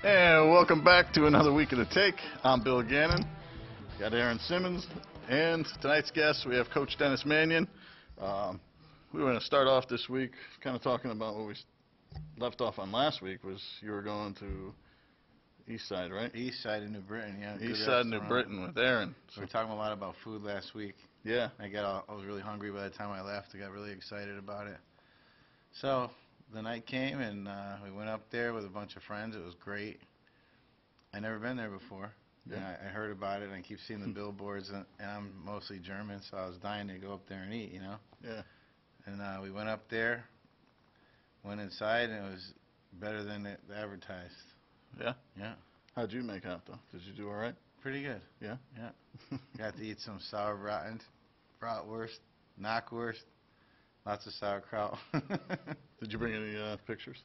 And welcome back to another week of The Take. I'm Bill Gannon. Got Aaron Simmons. And tonight's guest, we have Coach Dennis Mannion. We were going to start off this week kind of talking about what we left off on last week was you were going to East Side, right? East Side of New Britain, yeah. East Side of New Britain with Aaron. We were talking a lot about food last week. Yeah. I was really hungry by the time I left. I got really excited about it. So the night came and we went up there with a bunch of friends. It was great. I never been there before. Yeah. And I heard about it and I keep seeing the billboards and I'm mostly German, so I was dying to go up there and eat, you know. Yeah. And we went up there, went inside, and it was better than it advertised. Yeah? Yeah. How'd you make out, though? Did you do all right? Pretty good. Yeah? Yeah. Got to eat some sauerbraten, bratwurst, knockwurst, lots of sauerkraut. Did you bring any pictures?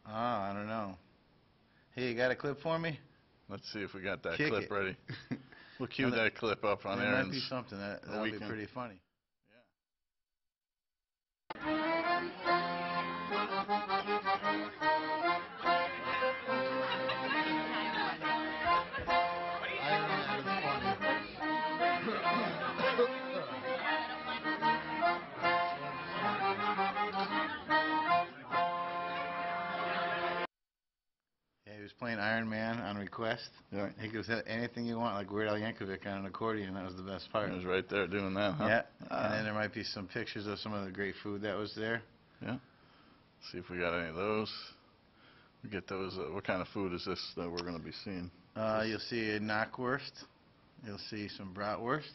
Oh, I don't know. Hey, you got a clip for me? Let's see if we got that Kick clip it. ready. We'll cue that clip up on There Aaron's. might be something that'll be pretty funny. He was playing Iron Man on request. Yeah. He could say anything you want, like Weird Al Yankovic on an accordion. That was the best part. He was right there doing that, huh? Yeah. And then there might be some pictures of some of the great food that was there. Yeah. See if we got any of those. We get those. What kind of food is this that we're going to be seeing? You'll see a knockwurst. You'll see some bratwurst.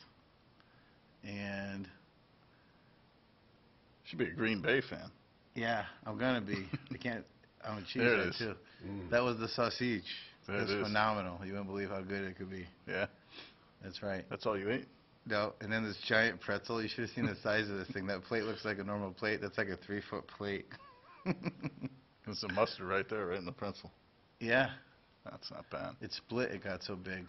And Should be a Green Bay fan. yeah, I'm gonna be. I'm a cheese There it head is. too. That was the sausage. There It was it is. phenomenal. You wouldn't believe how good it could be. Yeah. That's right. That's all you ate? No, and then this giant pretzel. You should have seen the size of this thing. That plate looks like a normal plate. That's like a 3-foot plate. There's some mustard right there, right in the pretzel. Yeah, That's not bad. it split. It got so big.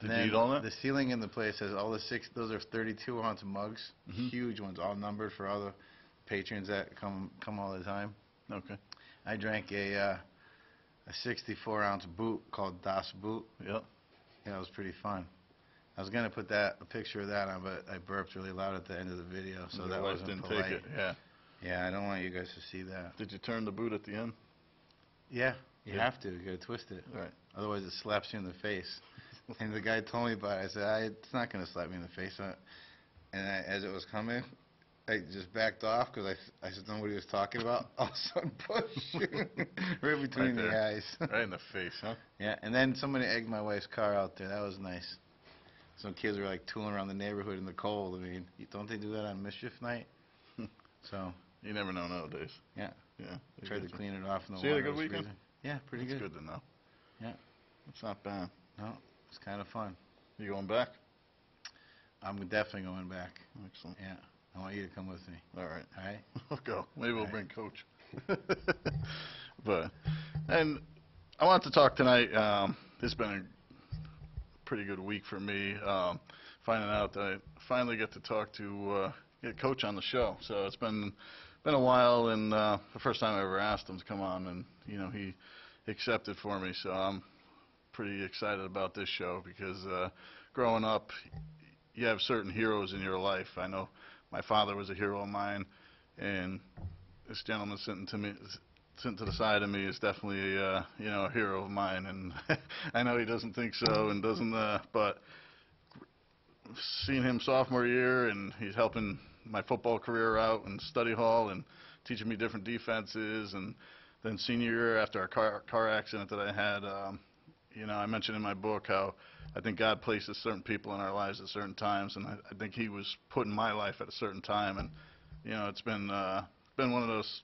Did And you eat all that? The ceiling in the place has all the those are 32-ounce mugs, huge ones, all numbered for all the patrons that come all the time. Okay. I drank a 64-ounce boot called Das Boot. Yep. Yeah, it was pretty fun. I was gonna put a picture of that on, but I burped really loud at the end of the video, so Your that wife wasn't didn't polite. take it. Yeah. Yeah, I don't want you guys to see that. Did you turn the boot at the end? Yeah, you Yeah. have to. You gotta twist it. Right. Otherwise, it slaps you in the face. And the guy told me about it. I said, it's not going to slap me in the face. As it was coming, I just backed off because I said, know what he was talking about. All of a sudden, push. Right between the eyes. Right in the face, huh? Yeah, and then somebody egged my wife's car out there. That was nice. Some kids were like tooling around the neighborhood in the cold. I mean, don't they do that on mischief night? So. You never know nowadays. Yeah. Yeah. Tried to clean it off in the So you had water. a good weekend? Freezing. Yeah, pretty That's good. good to know. Yeah. It's not bad. No, it's kind of fun. You going back? I'm definitely going back. Excellent. Yeah. I want you to come with me. All right. All right? We'll go. Maybe we'll Right. bring Coach. And I want to talk tonight. It's been a pretty good week for me. Finding out that I finally get to talk to get Coach on the show. So it's been a while, and the first time I ever asked him to come on, and he accepted for me. So I'm pretty excited about this show because growing up, you have certain heroes in your life. I know my father was a hero of mine, and this gentleman sitting to the side of me is definitely a hero of mine. And I know he doesn't think so, and doesn't. But seeing him sophomore year, and he's helping my football career out in study hall and teaching me different defenses, and then senior year after our car accident that I had. I mentioned in my book how I think God places certain people in our lives at certain times, and I think He was put in my life at a certain time, and it's been one of those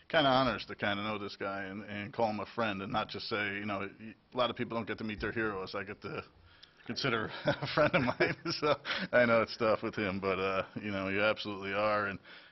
kind of honors to kind of know this guy and call him a friend, and not just say, a lot of people don't get to meet their heroes. I get to consider a friend of mine, so I know it's tough with him, but you absolutely are,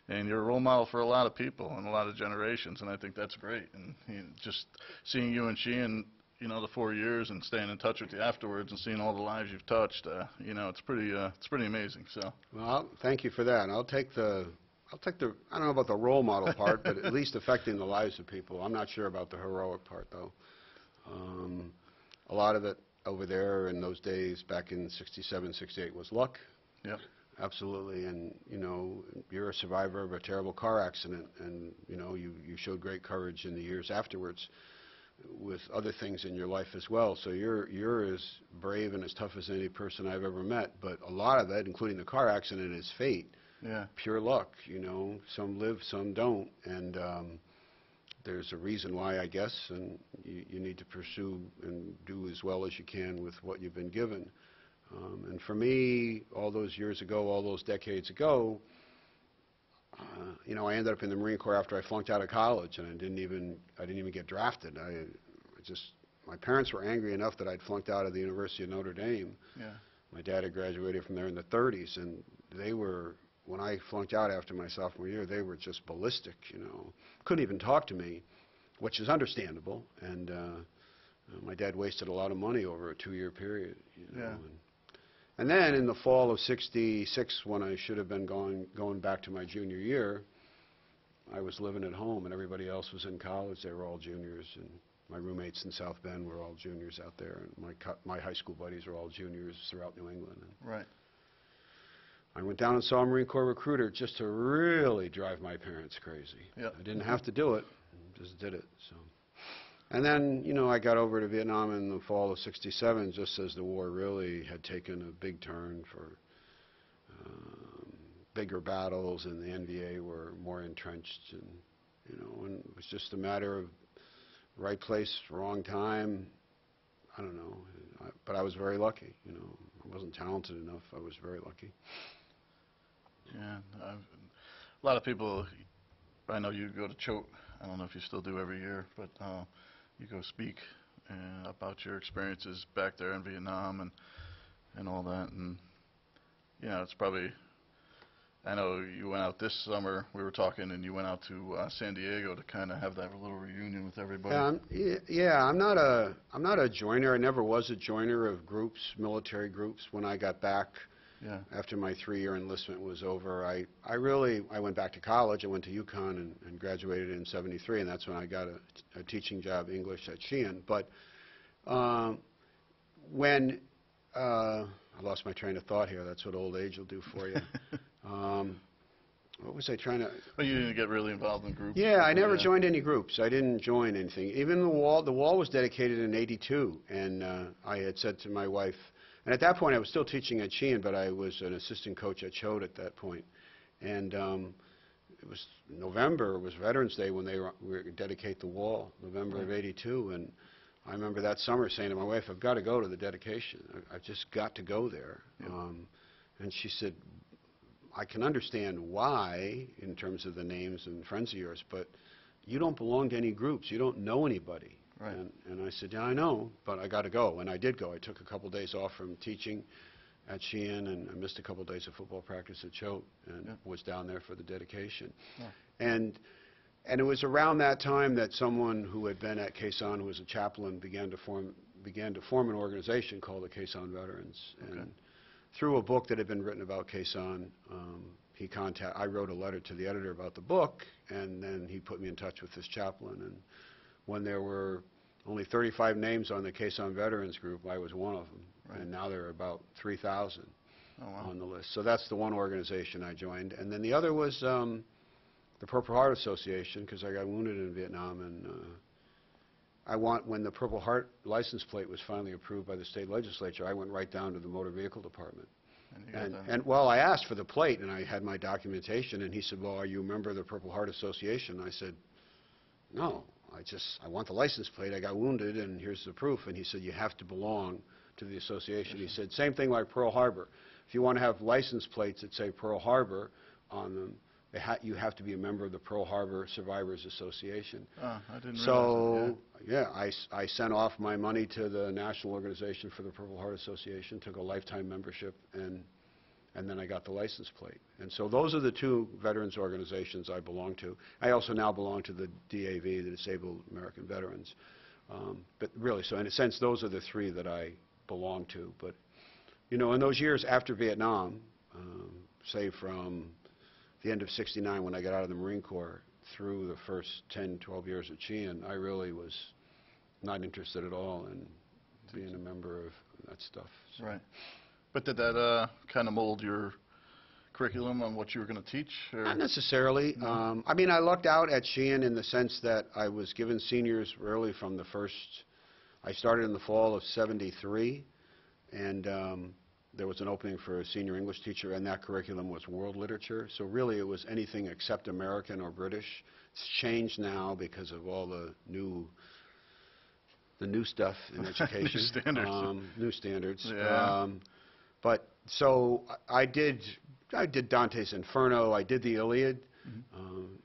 and you're a role model for a lot of people and a lot of generations, and I think that's great. And just seeing you and Sheehan, the 4 years, and staying in touch with you afterwards, and seeing all the lives you've touched, it's pretty amazing. So. Well, thank you for that. I'll take the I'll take the, I don't know about the role model part, but at least affecting the lives of people. I'm not sure about the heroic part, though. A lot of it over there in those days, back in '67, '68, was luck. Yep. Absolutely. And, you know, you're a survivor of a terrible car accident, and, you know, you showed great courage in the years afterwards with other things in your life as well. So you're as brave and as tough as any person I've ever met. But a lot of that, including the car accident, is fate. Yeah. Pure luck, you know. Some live, some don't. And there's a reason why, I guess, and you need to pursue and do as well as you can with what you've been given. And for me, all those years ago, all those decades ago, you know, I ended up in the Marine Corps after I flunked out of college, and I didn't even get drafted. My parents were angry enough that I'd flunked out of the University of Notre Dame. Yeah. My dad had graduated from there in the 30s, and they were, when I flunked out after my sophomore year, they were just ballistic, you know. Couldn't even talk to me, which is understandable. And my dad wasted a lot of money over a 2-year period, you know. Yeah. And then in the fall of '66, when I should have been going back to my junior year, I was living at home, and everybody else was in college. They were all juniors, and my roommates in South Bend were all juniors out there, and my high school buddies were all juniors throughout New England. And Right. I went down and saw a Marine Corps recruiter just to really drive my parents crazy. Yep. I didn't have to do it, just did it. So. And then, you know, I got over to Vietnam in the fall of '67, just as the war really had taken a big turn for bigger battles, and the NVA were more entrenched, and, you know, and it was just a matter of right place, wrong time. I don't know, but I was very lucky, you know. I wasn't talented enough. I was very lucky. Yeah. A lot of people, I know you go to Choate. I don't know if you still do every year, but you go speak about your experiences back there in Vietnam and all that. And, you know, it's probably, I know you went out this summer, we were talking, and you went out to San Diego to kind of have that little reunion with everybody. I'm not a joiner. I never was a joiner of groups, military groups. When I got back, Yeah. after my 3-year enlistment was over, I went back to college. I went to UConn and graduated in '73, and that's when I got a teaching job, English, at Sheehan. But when I lost my train of thought here. That's what old age will do for you. What was I trying to... Well, you didn't get really involved in groups? Yeah, I never joined any groups. I didn't join anything. Even the wall was dedicated in '82, and I had said to my wife, and at that point I was still teaching at Sheehan, but I was an assistant coach at Choate at that point. And it was November, it was Veterans Day when they were to dedicate the wall, November of '82, and I remember that summer saying to my wife, I've got to go to the dedication. I've just got to go there. Yeah. And she said, I can understand why, in terms of the names and friends of yours, but you don't belong to any groups. You don't know anybody. Right. And I said, yeah, I know, but I got to go. And I did go. I took a couple days off from teaching at Sheehan, and I missed a couple days of football practice at Choate, and was down there for the dedication. Yeah. And it was around that time that someone who had been at Quezon, who was a chaplain, began to form an organization called the Quezon Veterans. Okay. And through a book that had been written about Quezon, I wrote a letter to the editor about the book, and then he put me in touch with this chaplain. And when there were only 35 names on the Quezon Veterans group, I was one of them. Right. And now there are about 3,000 wow. on the list. So that's the one organization I joined. And then the other was the Purple Heart Association, because I got wounded in Vietnam, and when the Purple Heart license plate was finally approved by the state legislature, I went right down to the motor vehicle department. Well, I asked for the plate, and I had my documentation, and he said, well, are you a member of the Purple Heart Association? I said, no, I want the license plate. I got wounded, and here's the proof. And he said, you have to belong to the association. He said, same thing like Pearl Harbor. If you want to have license plates that say Pearl Harbor on them, you have to be a member of the Pearl Harbor Survivors Association. I didn't realize So, yeah, I sent off my money to the National Organization for the Purple Heart Association, took a lifetime membership, and then I got the license plate. And so those are the two veterans organizations I belong to. I also now belong to the DAV, the Disabled American Veterans. But really, so in a sense, those are the three that I belong to. But, you know, in those years after Vietnam, say from the end of '69 when I got out of the Marine Corps through the first 10, 12 years at Sheehan, I really was not interested at all in being a member of that stuff. So. Right. But did that kind of mold your curriculum on what you were going to teach? Or? Not necessarily. No? I mean, I lucked out at Sheehan in the sense that I was given seniors really from the first. I started in the fall of '73, and there was an opening for a senior English teacher, and that curriculum was world literature. So really, it was anything except American or British. It's changed now because of all the new stuff in education. New standards. New standards. Yeah. But so I did Dante's Inferno. I did the Iliad.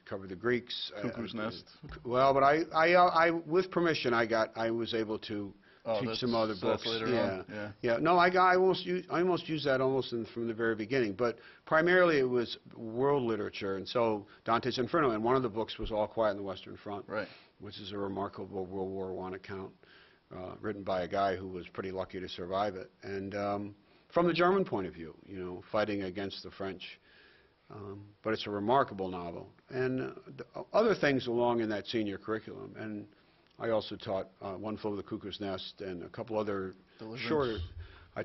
Covered the Greeks. Cuckoo's Nest. Well, but I with permission, I was able to teach some other books. Later yeah. on. Yeah. No, I almost used that almost from the very beginning. But primarily it was world literature, and so Dante's Inferno, and one of the books was All Quiet on the Western Front, Right. which is a remarkable World War I account, written by a guy who was pretty lucky to survive it, and from the German point of view, fighting against the French. But it's a remarkable novel, and other things along in that senior curriculum. And I also taught One Flew Over the Cuckoo's Nest and a couple other shorter.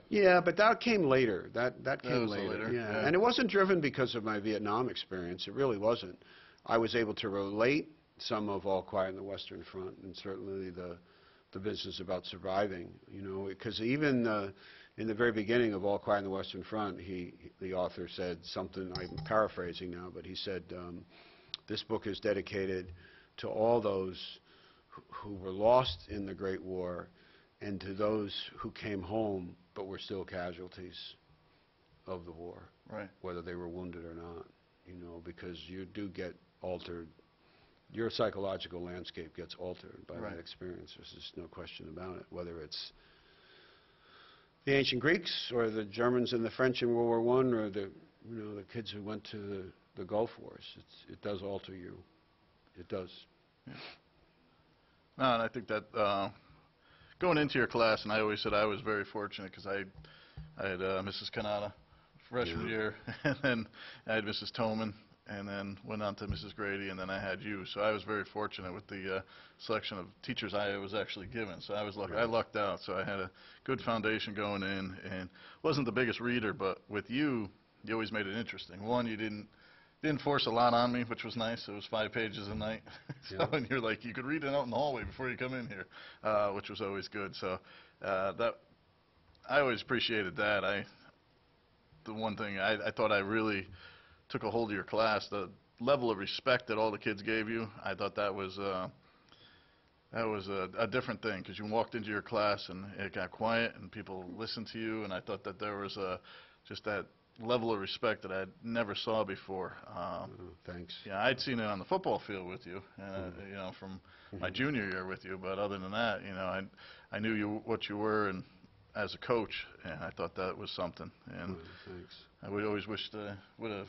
Yeah, but that came later. That came later. Yeah. And it wasn't driven because of my Vietnam experience. It really wasn't. I was able to relate some of All Quiet on the Western Front, and certainly the business about surviving. Because even in the very beginning of All Quiet on the Western Front, the author said something, I'm paraphrasing now, but he said, this book is dedicated to all those who were lost in the Great War and to those who came home but were still casualties of the war, Right. whether they were wounded or not, because you do get altered. Your psychological landscape gets altered by that experience. There's just no question about it, whether it's the ancient Greeks, or the Germans and the French in World War I, or the kids who went to the Gulf Wars. It does alter you. It does. Yeah. No, and I think that going into your class, and I always said I was very fortunate because I had Mrs. Kanata freshman year, and then I had Mrs. Toman, and then went on to Mrs. Grady, and then I had you. So I was very fortunate with the selection of teachers I was actually given. So I was lucky. I lucked out. So I had a good foundation going in, and wasn't the biggest reader, but with you, you always made it interesting. One, you didn't force a lot on me, which was nice. It was 5 pages a night. And you're like, you could read it out in the hallway before you come in here, which was always good. So that I always appreciated that. The one thing I thought I really took a hold of your class, the level of respect that all the kids gave you, I thought that was a different thing, because you walked into your class and it got quiet and people listened to you, and I thought that there was just that level of respect that I never saw before. Thanks. Yeah, I'd seen it on the football field with you, from my junior year with you, but other than that, I knew what you were and as a coach, and I thought that was something. And Thanks. I would always wish I would have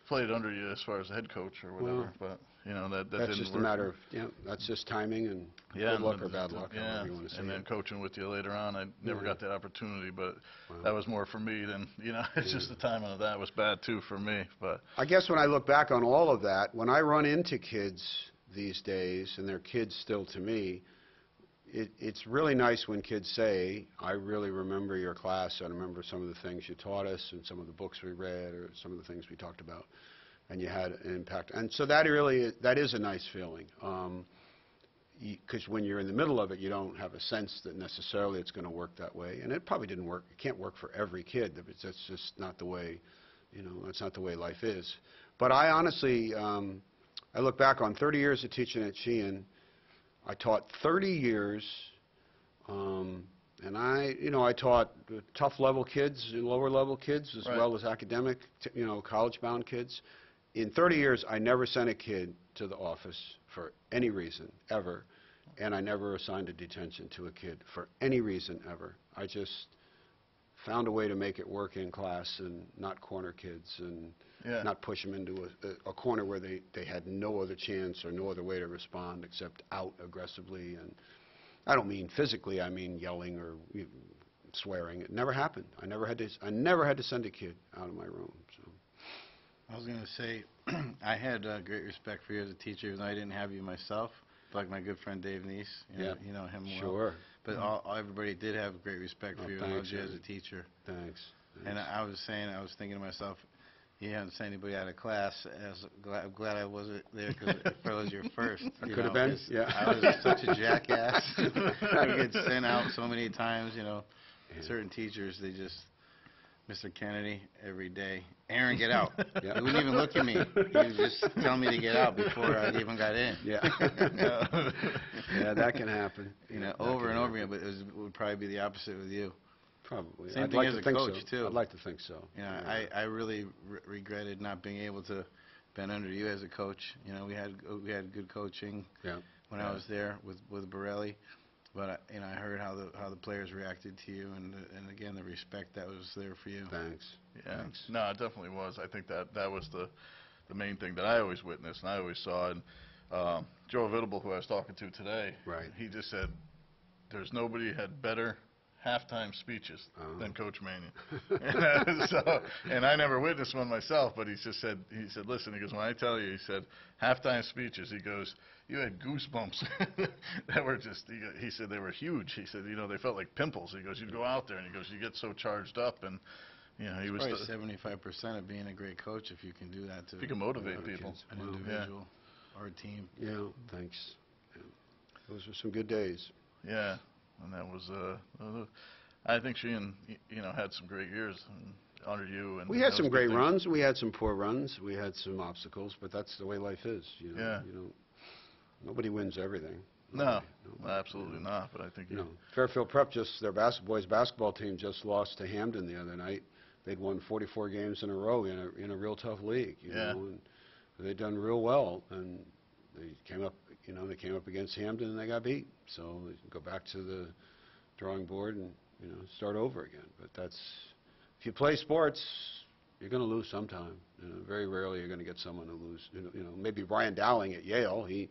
played under you as far as a head coach or whatever, but that That's didn't just work. a matter of, that's just timing and good luck or bad luck, however you want to say and then it. coaching with you later on, I never got that opportunity, but that was more for me than, it's just the timing of that was bad too for me. But I guess when I look back on all of that, when I run into kids these days, and they're kids still to me, it's really nice when kids say, I really remember your class, I remember some of the things you taught us and some of the books we read or some of the things we talked about, and you had an impact. And so that is a nice feeling, because when you're in the middle of it, you don't have a sense that necessarily it's going to work that way, and it probably didn't work. It can't work for every kid. That's just not the way, that's not the way life is. But I honestly, I look back on 30 years of teaching at Sheehan. I taught 30 years, and I taught tough level kids, lower level kids, as well as academic, college-bound kids. In 30 years, I never sent a kid to the office for any reason, ever, and I never assigned a detention to a kid for any reason, ever. I just found a way to make it work in class and not corner kids and not push them into a corner where they had no other chance or no other way to respond except out aggressively. And I don't mean physically, I mean yelling or swearing. It never happened. I never had to send a kid out of my room. So. I was going to say, I had great respect for you as a teacher, and I didn't have you myself. Like my good friend Dave Neese, you know him well. Sure. But everybody did have great respect for you and loved you as a teacher. Thanks. And I was thinking to myself, you haven't sent anybody out of class. I'm glad I wasn't there because if I was your first, I could have been. Yeah. I was such a jackass. I would get sent out so many times. Certain teachers, they just, Mr. Kennedy, every day. Aaron, get out. Yeah. He wouldn't even look at me. He would just tell me to get out before I even got in. Yeah. Yeah, that can happen. Over and over again, but it would probably be the opposite with you. Probably. Same I'd thing like as to a think coach, so. too. I'd like to think so. I really regretted not being able to been under you as a coach. We had good coaching when I was there with Borelli, but I heard how the players reacted to you, and again the respect that was there for you. Thanks. Yeah. Thanks. No, it definitely was. I think that was the main thing that I always witnessed and I always saw. And Joe Vitable, who I was talking to today, Right. he just said there's nobody had better halftime speeches than Coach Mannion. And I never witnessed one myself, but he said, listen, he goes, when I tell you, he said, halftime speeches, he goes, you had goosebumps that were just, he said they were huge. He said, they felt like pimples. He goes, you'd go out there, and he goes, you get so charged up, and, he was... Probably 75% of being a great coach if you can do that to... If you can motivate people. An individual or a team. Yeah, thanks. Yeah. Those were some good days. Yeah, and that was, I think Sheehan, had some great years under you. And We had that some was great good things. runs. We had some poor runs. We had some obstacles, but that's the way life is. Yeah. Nobody wins everything. No, Nobody. absolutely not. But I think Fairfield Prep their boys basketball team just lost to Hamden the other night. They'd won 44 games in a row in a real tough league. You know, and they'd done real well, and they came up. They came up against Hamden and they got beat. So they go back to the drawing board and start over again. But if you play sports, you're going to lose sometime. Very rarely you're going to get someone to lose. Maybe Brian Dowling at Yale. He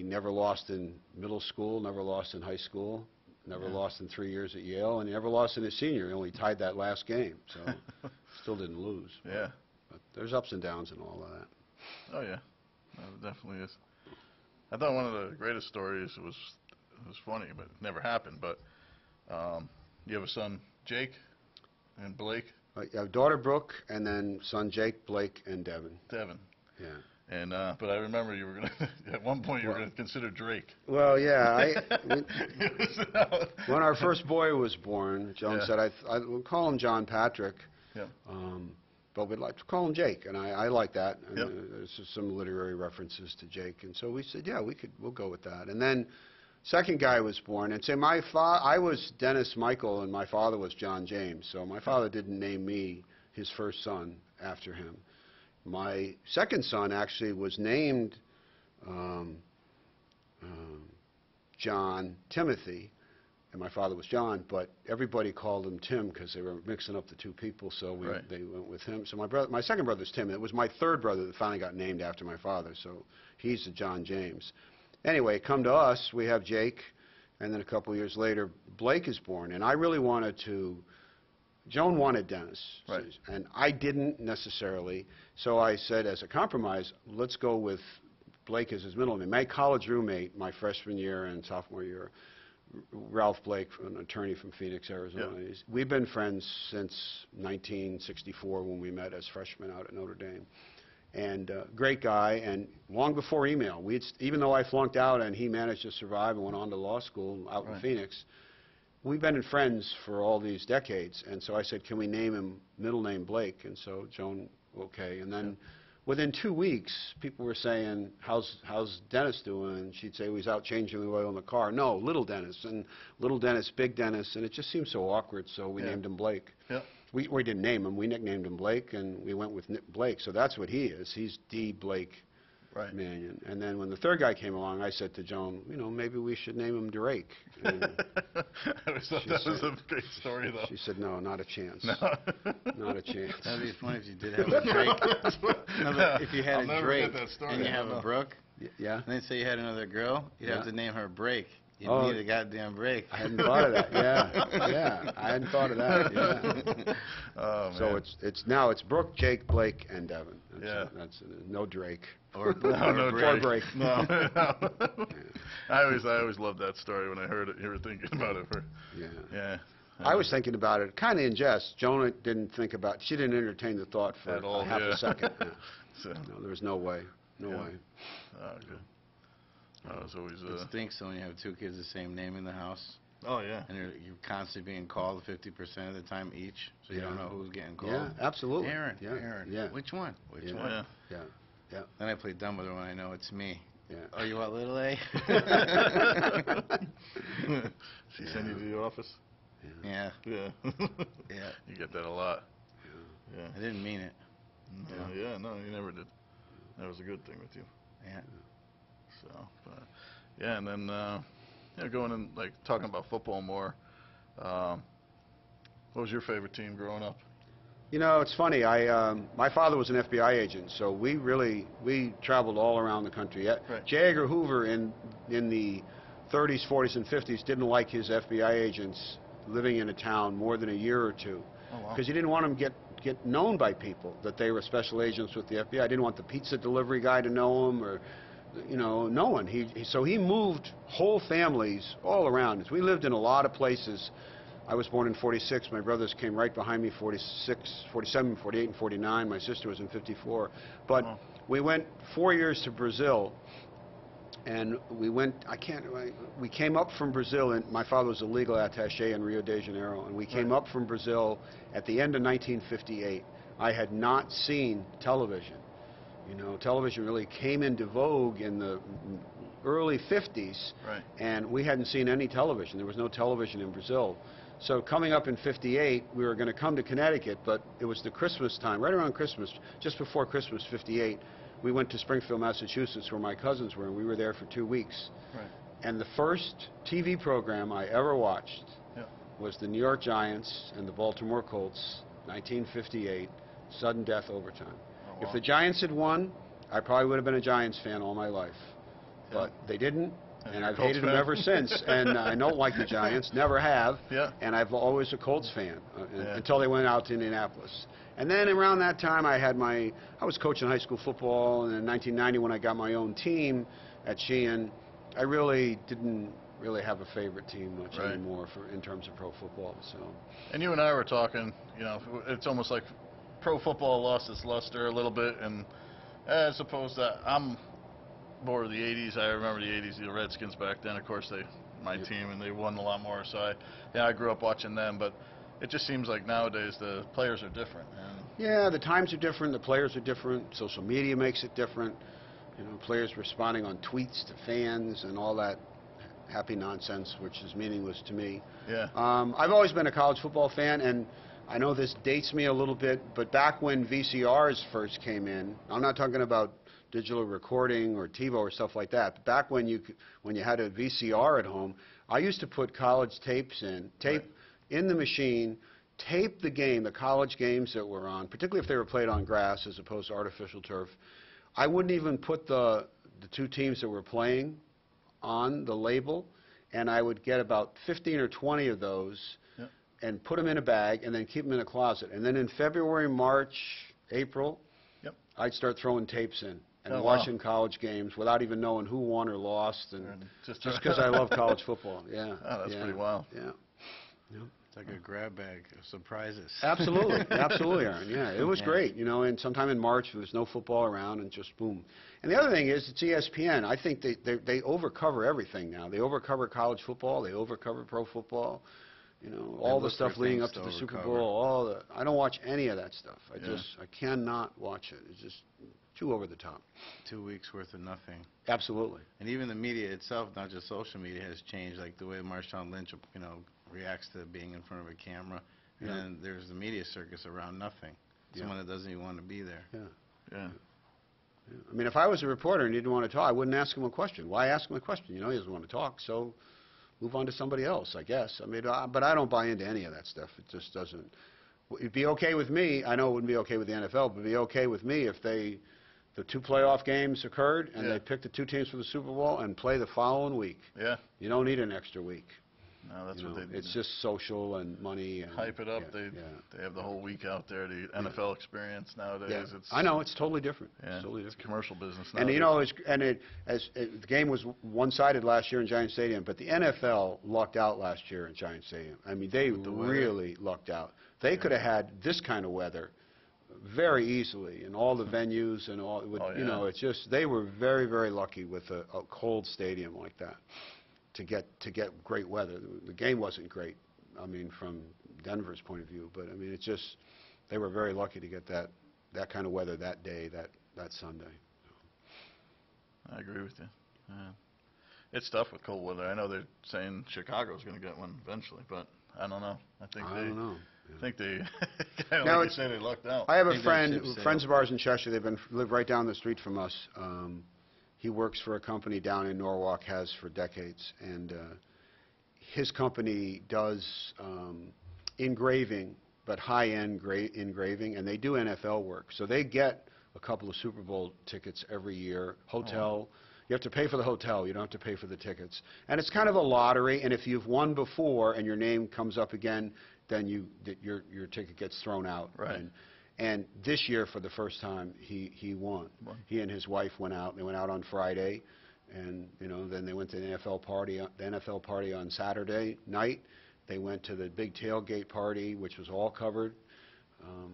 never lost in middle school, never lost in high school, never lost in 3 years at Yale, and he never lost in his senior. He only tied that last game, so still didn't lose. Yeah. But there's ups and downs and all of that. Oh yeah, no, it definitely is. I thought one of the greatest stories was funny, but it never happened. But you have a son, Jake, and Blake. I have daughter Brooke, and then son Jake, Blake, and Devin. Devin. Yeah. And but I remember you were going to at one point you were going to consider Drake. Well, yeah. When our first boy was born, Joan said I would call him John Patrick. Yep. But we'd like to call him Jake, and I like that. And there's just some literary references to Jake, and so we said, yeah, we'll go with that. And then second guy was born, and say I was Dennis Michael, and my father was John James. So my father didn't name me his first son after him. My second son actually was named John Timothy, and my father was John, but everybody called him Tim because they were mixing up the two people, so they went with him. So my second brother's Tim. It was my third brother that finally got named after my father, so he's a John James. Anyway, come to us, we have Jake, and then a couple of years later, Blake is born, and I really wanted to... Joan wanted Dennis, and I didn't necessarily, so I said as a compromise, let's go with Blake as his middle name. My college roommate, my freshman year and sophomore year, Ralph Blake, an attorney from Phoenix, Arizona. We've been friends since 1964 when we met as freshmen out at Notre Dame. And great guy, and long before email. Even though I flunked out and he managed to survive and went on to law school out in Phoenix, we've been friends for all these decades. And so I said, can we name him middle name Blake? And so Joan, okay. And then within 2 weeks, people were saying, how's Dennis doing? And she'd say, well, he's out changing the oil in the car. No, little Dennis, and little Dennis, big Dennis, and it just seemed so awkward, so we named him Blake. We didn't name him. We nicknamed him Blake, and we went with Blake, so that's what he is. He's D. Blake Mannion. And then when the third guy came along, I said to Joan, maybe we should name him Drake. And that was a great story, though. She said, no, not a chance. No. Not a chance. That'd be funny if you did have a Drake. If you had a Drake and you have a Brooke, Yeah. and then say you had another girl, you'd have to name her Break. You Oh, need a goddamn break. I hadn't thought of that. Yeah, I hadn't thought of that. Yeah. Oh, man. So it's Brooke, Jake, Blake, and Devin. That's no Drake. Or No, Or break. No, no. I always loved that story when I heard it. You were thinking about it Yeah. yeah. I was thinking about it kind of in jest. Jonah didn't think about. She didn't entertain the thought for At all, half yeah. a second. Yeah. So, No, there was no way. No Yeah. way. oh, good. I was always. It stinks when you have two kids the same name in the house, Oh yeah. and you're constantly being called 50% of the time each, so you don't Yeah. know who's getting called. Yeah, absolutely. Aaron, Yeah. Aaron. Yeah. Which one? Which Yeah. one? Yeah. Then I play dumb with her when I know it's me. Yeah. Oh, you want little A? She send you to the office. Yeah. Yeah. Yeah. You get that a lot. Yeah. I didn't mean it. Yeah. No, you never did. That was a good thing with you. Yeah. So, but, yeah, and then going in like talking about football more. What was your favorite team growing up? You know, it's funny. My father was an FBI agent, so we traveled all around the country. Right. J. Edgar Hoover in the 30s, 40s, and 50s didn't like his FBI agents living in a town more than a year or two, Oh wow. because he didn't want them get known by people that they were special agents with the FBI. Didn't want the pizza delivery guy to know them, or no one. So he moved whole families all around us. We lived in a lot of places. I was born in 46. My brothers came right behind me, 46, 47, 48, and 49. My sister was in 54. But Oh. we went 4 years to Brazil, and we came up from Brazil, and my father was a legal attaché in Rio de Janeiro, and we came Right. up from Brazil at the end of 1958. I had not seen television. Television really came into vogue in the early 50s, Right. and we hadn't seen any television. There was no television in Brazil. So coming up in 58, we were going to come to Connecticut, but it was the Christmas time, right around Christmas, just before Christmas 58. We went to Springfield, Massachusetts, where my cousins were, and we were there for 2 weeks. Right. And the first TV program I ever watched Yeah. was the New York Giants and the Baltimore Colts, 1958, sudden death overtime. Oh, If wow. the Giants had won, I probably would have been a Giants fan all my life. But they didn't, and you're a I've Colts hated them fan? ever since. And I don't like the Giants, never have. Yeah. And I've always a Colts fan Yeah. until they went out to Indianapolis. And then around that time, I was coaching high school football, and in 1990, when I got my own team at Sheehan, I really didn't have a favorite team much Right. anymore in terms of pro football. So. And you and I were talking, it's almost like pro football lost its luster a little bit, and as opposed to, I'm more of the 80s. I remember the 80s, the Redskins back then, of course, my team, and they won a lot more, so I grew up watching them, but it just seems like nowadays the players are different. And Yeah, the times are different, the players are different, social media makes it different. Players responding on tweets to fans and all that happy nonsense, which is meaningless to me. yeah, I've always been a college football fan, and I know this dates me a little bit, but back when VCRs first came in, I'm not talking about digital recording or TiVo or stuff like that, but back when you had a VCR at home, I used to put college tapes in, in the machine, tape the college games that were on, particularly if they were played on grass as opposed to artificial turf. I wouldn't even put the two teams that were playing on the label, and I would get about 15 or 20 of those and put them in a bag and then keep them in a closet. And then in February, March, April, I'd start throwing tapes in and watching college games without even knowing who won or lost, and just because I love college football. Yeah. Oh, that's pretty wild. Yeah. It's like a grab bag of surprises. Absolutely, absolutely, Aaron. Yeah, it was great. And sometime in March there was no football around, and just boom. And the other thing is, it's ESPN. I think they overcover everything now. They overcover college football. They overcover pro football. All the stuff leading up to the Super Bowl. I don't watch any of that stuff. I cannot watch it. It's just too over the top. 2 weeks worth of nothing. Absolutely. And even the media itself, not just social media, has changed. Like the way Marshawn Lynch, reacts to being in front of a camera. And then there's the media circus around nothing. Someone that doesn't even want to be there. Yeah. I mean, if I was a reporter and he didn't want to talk, I wouldn't ask him a question. Why ask him a question? He doesn't want to talk, so move on to somebody else, I guess. I mean, but I don't buy into any of that stuff. It just doesn't. It'd be okay with me. I know it wouldn't be okay with the NFL, but it'd be okay with me if they the 2 playoff games occurred, and Yeah. they picked the 2 teams for the Super Bowl and play the following week. Yeah. You don't need an extra week. No, that's You what know, they it's just social and money. And, hype it up. yeah, They have the whole week out there. The NFL experience nowadays. yeah. It's I know, it's totally different. Yeah, It's totally it's different. commercial business now. And you know, the game was one-sided last year in Giant Stadium, but the NFL lucked out last year in Giant Stadium. I mean, they With the weather. really lucked out. They could have had this kind of weather very easily in all the venues and all. Oh, You yeah. know, it's just they were very, very lucky with a cold stadium like that to get great weather. The game wasn't great. I mean, from Denver's point of view, but I mean, it's just they were very lucky to get that kind of weather that day, that Sunday. I agree with you. Yeah. It's tough with cold weather. I know they're saying Chicago's going to get one eventually, but I don't know. I don't know. Yeah. I think they, kind of Now like you it's- say, they lucked out. I have a think friend, that ship friends sailed. of ours in Cheshire. Live right down the street from us. He works for a company down in Norwalk, has for decades, and his company does engraving, but high-end engraving, and they do NFL work. So they get a couple of Super Bowl tickets every year. Hotel. You have to pay for the hotel. You don't have to pay for the tickets. And it's kind of a lottery. And if you've won before and your name comes up again, then your ticket gets thrown out. Right. And this year, for the first time, he won. He and his wife went out. They went out on Friday, and you know, then they went to the NFL party on Saturday night. They went to the big tailgate party, which was all covered,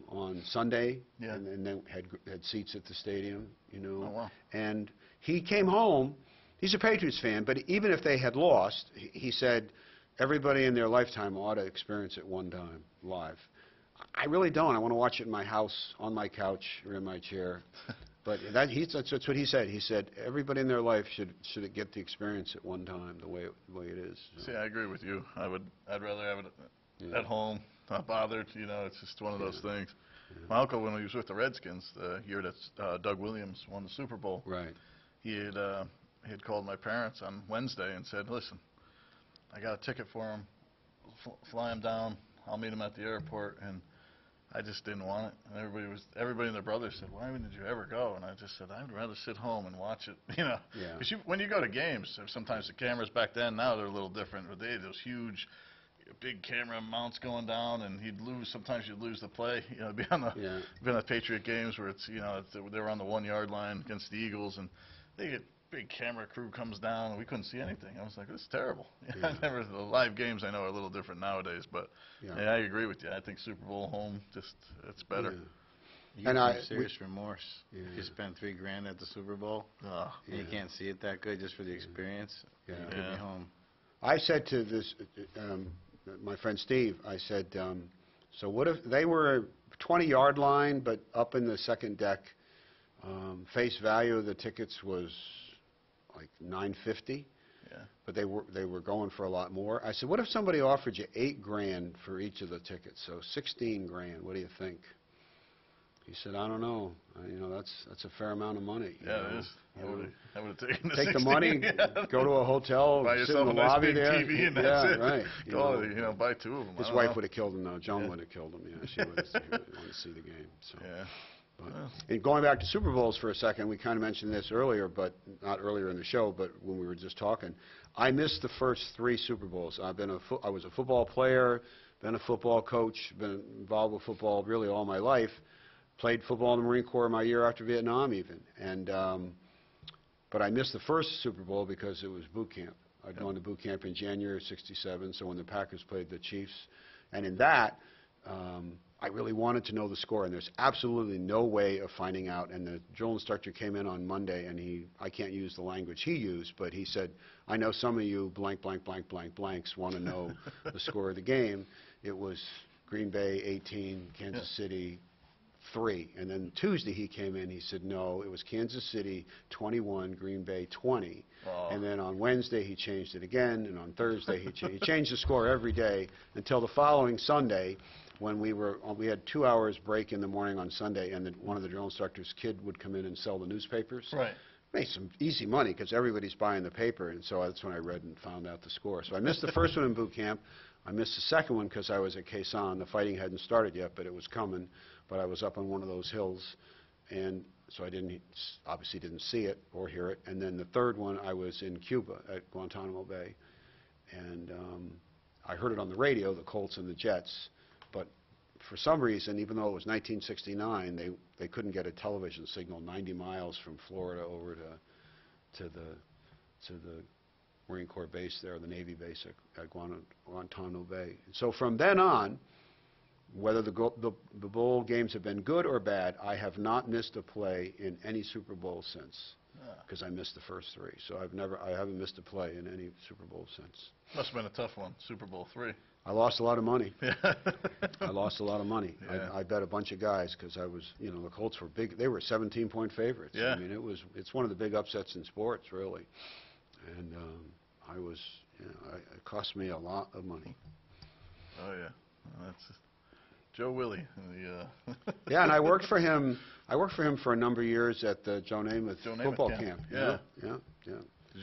on Sunday, Yeah. and then had seats at the stadium. You know, Oh, wow. and he came home. He's a Patriots fan, but even if they had lost, he said everybody in their lifetime ought to experience it one time live. I really don't. I want to watch it in my house, on my couch, or in my chair. But that's what he said. He said everybody in their life should get the experience at one time, the way it is. See, I agree with you. I'd rather have it Yeah. at home, not bothered. You know, it's just one of those things. My uncle, when he was with the Redskins, the year that Doug Williams won the Super Bowl, Right. he had called my parents on Wednesday and said, "Listen, I got a ticket for him. Fly him down. I'll meet him at the airport." And I just didn't want it. And everybody and their brothers said, "Why did you ever go?" And I just said, "I'd rather sit home and watch it." You know, Yeah. 'cause when you go to games, sometimes the cameras back then, now they're a little different. But they had those huge, big camera mounts going down, and sometimes you'd lose the play. You know, be on the Patriot games where it's, you know, they were on the 1 yard line against the Eagles, and they get big camera crew comes down, and we couldn't see anything. I was like, this is terrible. Yeah. The live games I know are a little different nowadays, but Yeah. I agree with you. I think Super Bowl home, it's better. Yeah. You And get serious remorse. Yeah. If you spend $3,000 at the Super Bowl, and you can't see it that good just for the experience, Yeah. you could be home. I said to this, my friend Steve, I said, so what if they were 20-yard line, but up in the second deck, face value of the tickets was like $950, Yeah. but they were going for a lot more. I said, what if somebody offered you $8,000 for each of the tickets, so $16,000? What do you think? He said, I don't know. You know, that's a fair amount of money. you Yeah, know. it is. You know, I would have taken the take the 16. money, Yeah. go to a hotel, Buy sit in yourself the a nice lobby big there. TV, and that's Yeah, it. right. Go, buy 2 of them. His I don't wife know. would have killed him, though. Joan Yeah. would have killed him. Yeah, she would have wanted to see the game. So. Yeah. But, Well. and going back to Super Bowls for a second, we kind of mentioned this earlier, but not earlier in the show, but when we were just talking. I missed the first 3 Super Bowls. I was a football player, been a football coach, been involved with football really all my life. Played football in the Marine Corps my year after Vietnam even. And but I missed the first Super Bowl because it was boot camp. I'd gone to boot camp in January of '67, so when the Packers played the Chiefs. And in that, I really wanted to know the score, and there's absolutely no way of finding out. And the drill instructor came in on Monday, and I can't use the language he used, but he said, I know some of you blank, blank, blank, blank, blanks want to know the score of the game. It was Green Bay 18, Kansas City 3. And then Tuesday he came in, he said, no, it was Kansas City 21, Green Bay 20. Oh. And then on Wednesday he changed it again, and on Thursday he changed the score every day until the following Sunday when we had 2 hours break in the morning on Sunday, and one of the drill instructor's kid would come in and sell the newspapers. Right. Made some easy money because everybody's buying the paper, and so that's when I read and found out the score. So I missed the first one in boot camp. I missed the second one because I was at Quezon. The fighting hadn't started yet, but it was coming. But I was up on one of those hills, and so I obviously didn't see it or hear it. And then the third one, I was in Cuba at Guantanamo Bay, and I heard it on the radio, the Colts and the Jets, but for some reason, even though it was 1969, they couldn't get a television signal 90 miles from Florida over to the Marine Corps base there, the Navy base at Guantanamo Bay. So from then on, whether the bowl games have been good or bad, I have not missed a play in any Super Bowl since, because I missed the first three. So I haven't missed a play in any Super Bowl since. Must have been a tough one, Super Bowl III. I lost a lot of money. Yeah. I lost a lot of money. Yeah. I bet a bunch of guys because I was, the Colts were big. They were 17-point favorites. Yeah. I mean, it's one of the big upsets in sports, really. And I was, it cost me a lot of money. Oh yeah, that's Joe Willie. Yeah, and I worked for him. I worked for him for a number of years at the Joe Namath football camp. Yeah. Yeah.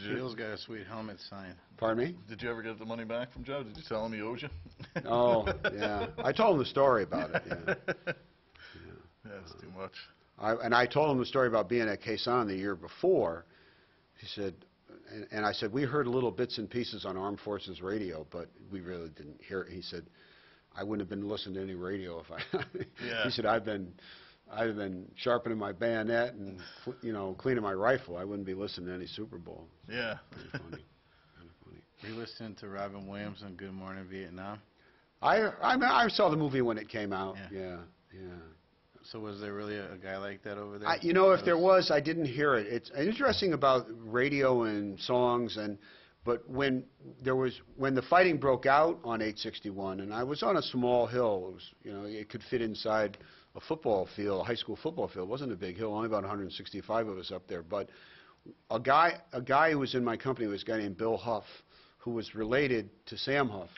Bill's got a sweet helmet sign. Pardon me? Did you ever get the money back from Joe? Did you tell him he owed you? Oh, yeah. I told him the story about it. Yeah. That's too much. I told him the story about being at Quezon the year before. He said, and I said, we heard little bits and pieces on Armed Forces radio, but we really didn't hear it. He said, I wouldn't have been listening to any radio if I. Yeah. He said, I've been sharpening my bayonet and cleaning my rifle. I wouldn't be listening to any Super Bowl. Yeah. Pretty funny. Kind of funny. Were you listening to Robin Williams on Good Morning Vietnam? I saw the movie when it came out. Yeah. So was there really a guy like that over there? If there was, I didn't hear it. It's interesting about radio and songs, but when the fighting broke out on 861, and I was on a small hill, it was, it could fit inside a football field, a high school football field. It wasn't a big hill, only about 165 of us up there. But a guy who was in my company was a guy named Bill Huff, who was related to Sam Huff,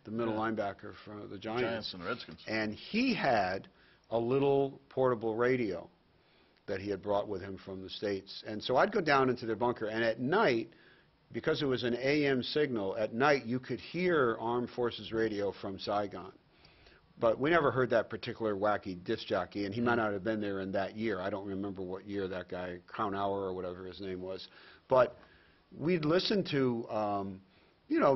the middle linebacker for the Giants and Redskins. And he had a little portable radio that he had brought with him from the States. And so I'd go down into their bunker, and at night, because it was an AM signal, at night you could hear Armed Forces radio from Saigon. But we never heard that particular wacky disc jockey, and he might not have been there in that year. I don't remember what year that guy, Crown Hour or whatever his name was. But we'd listen to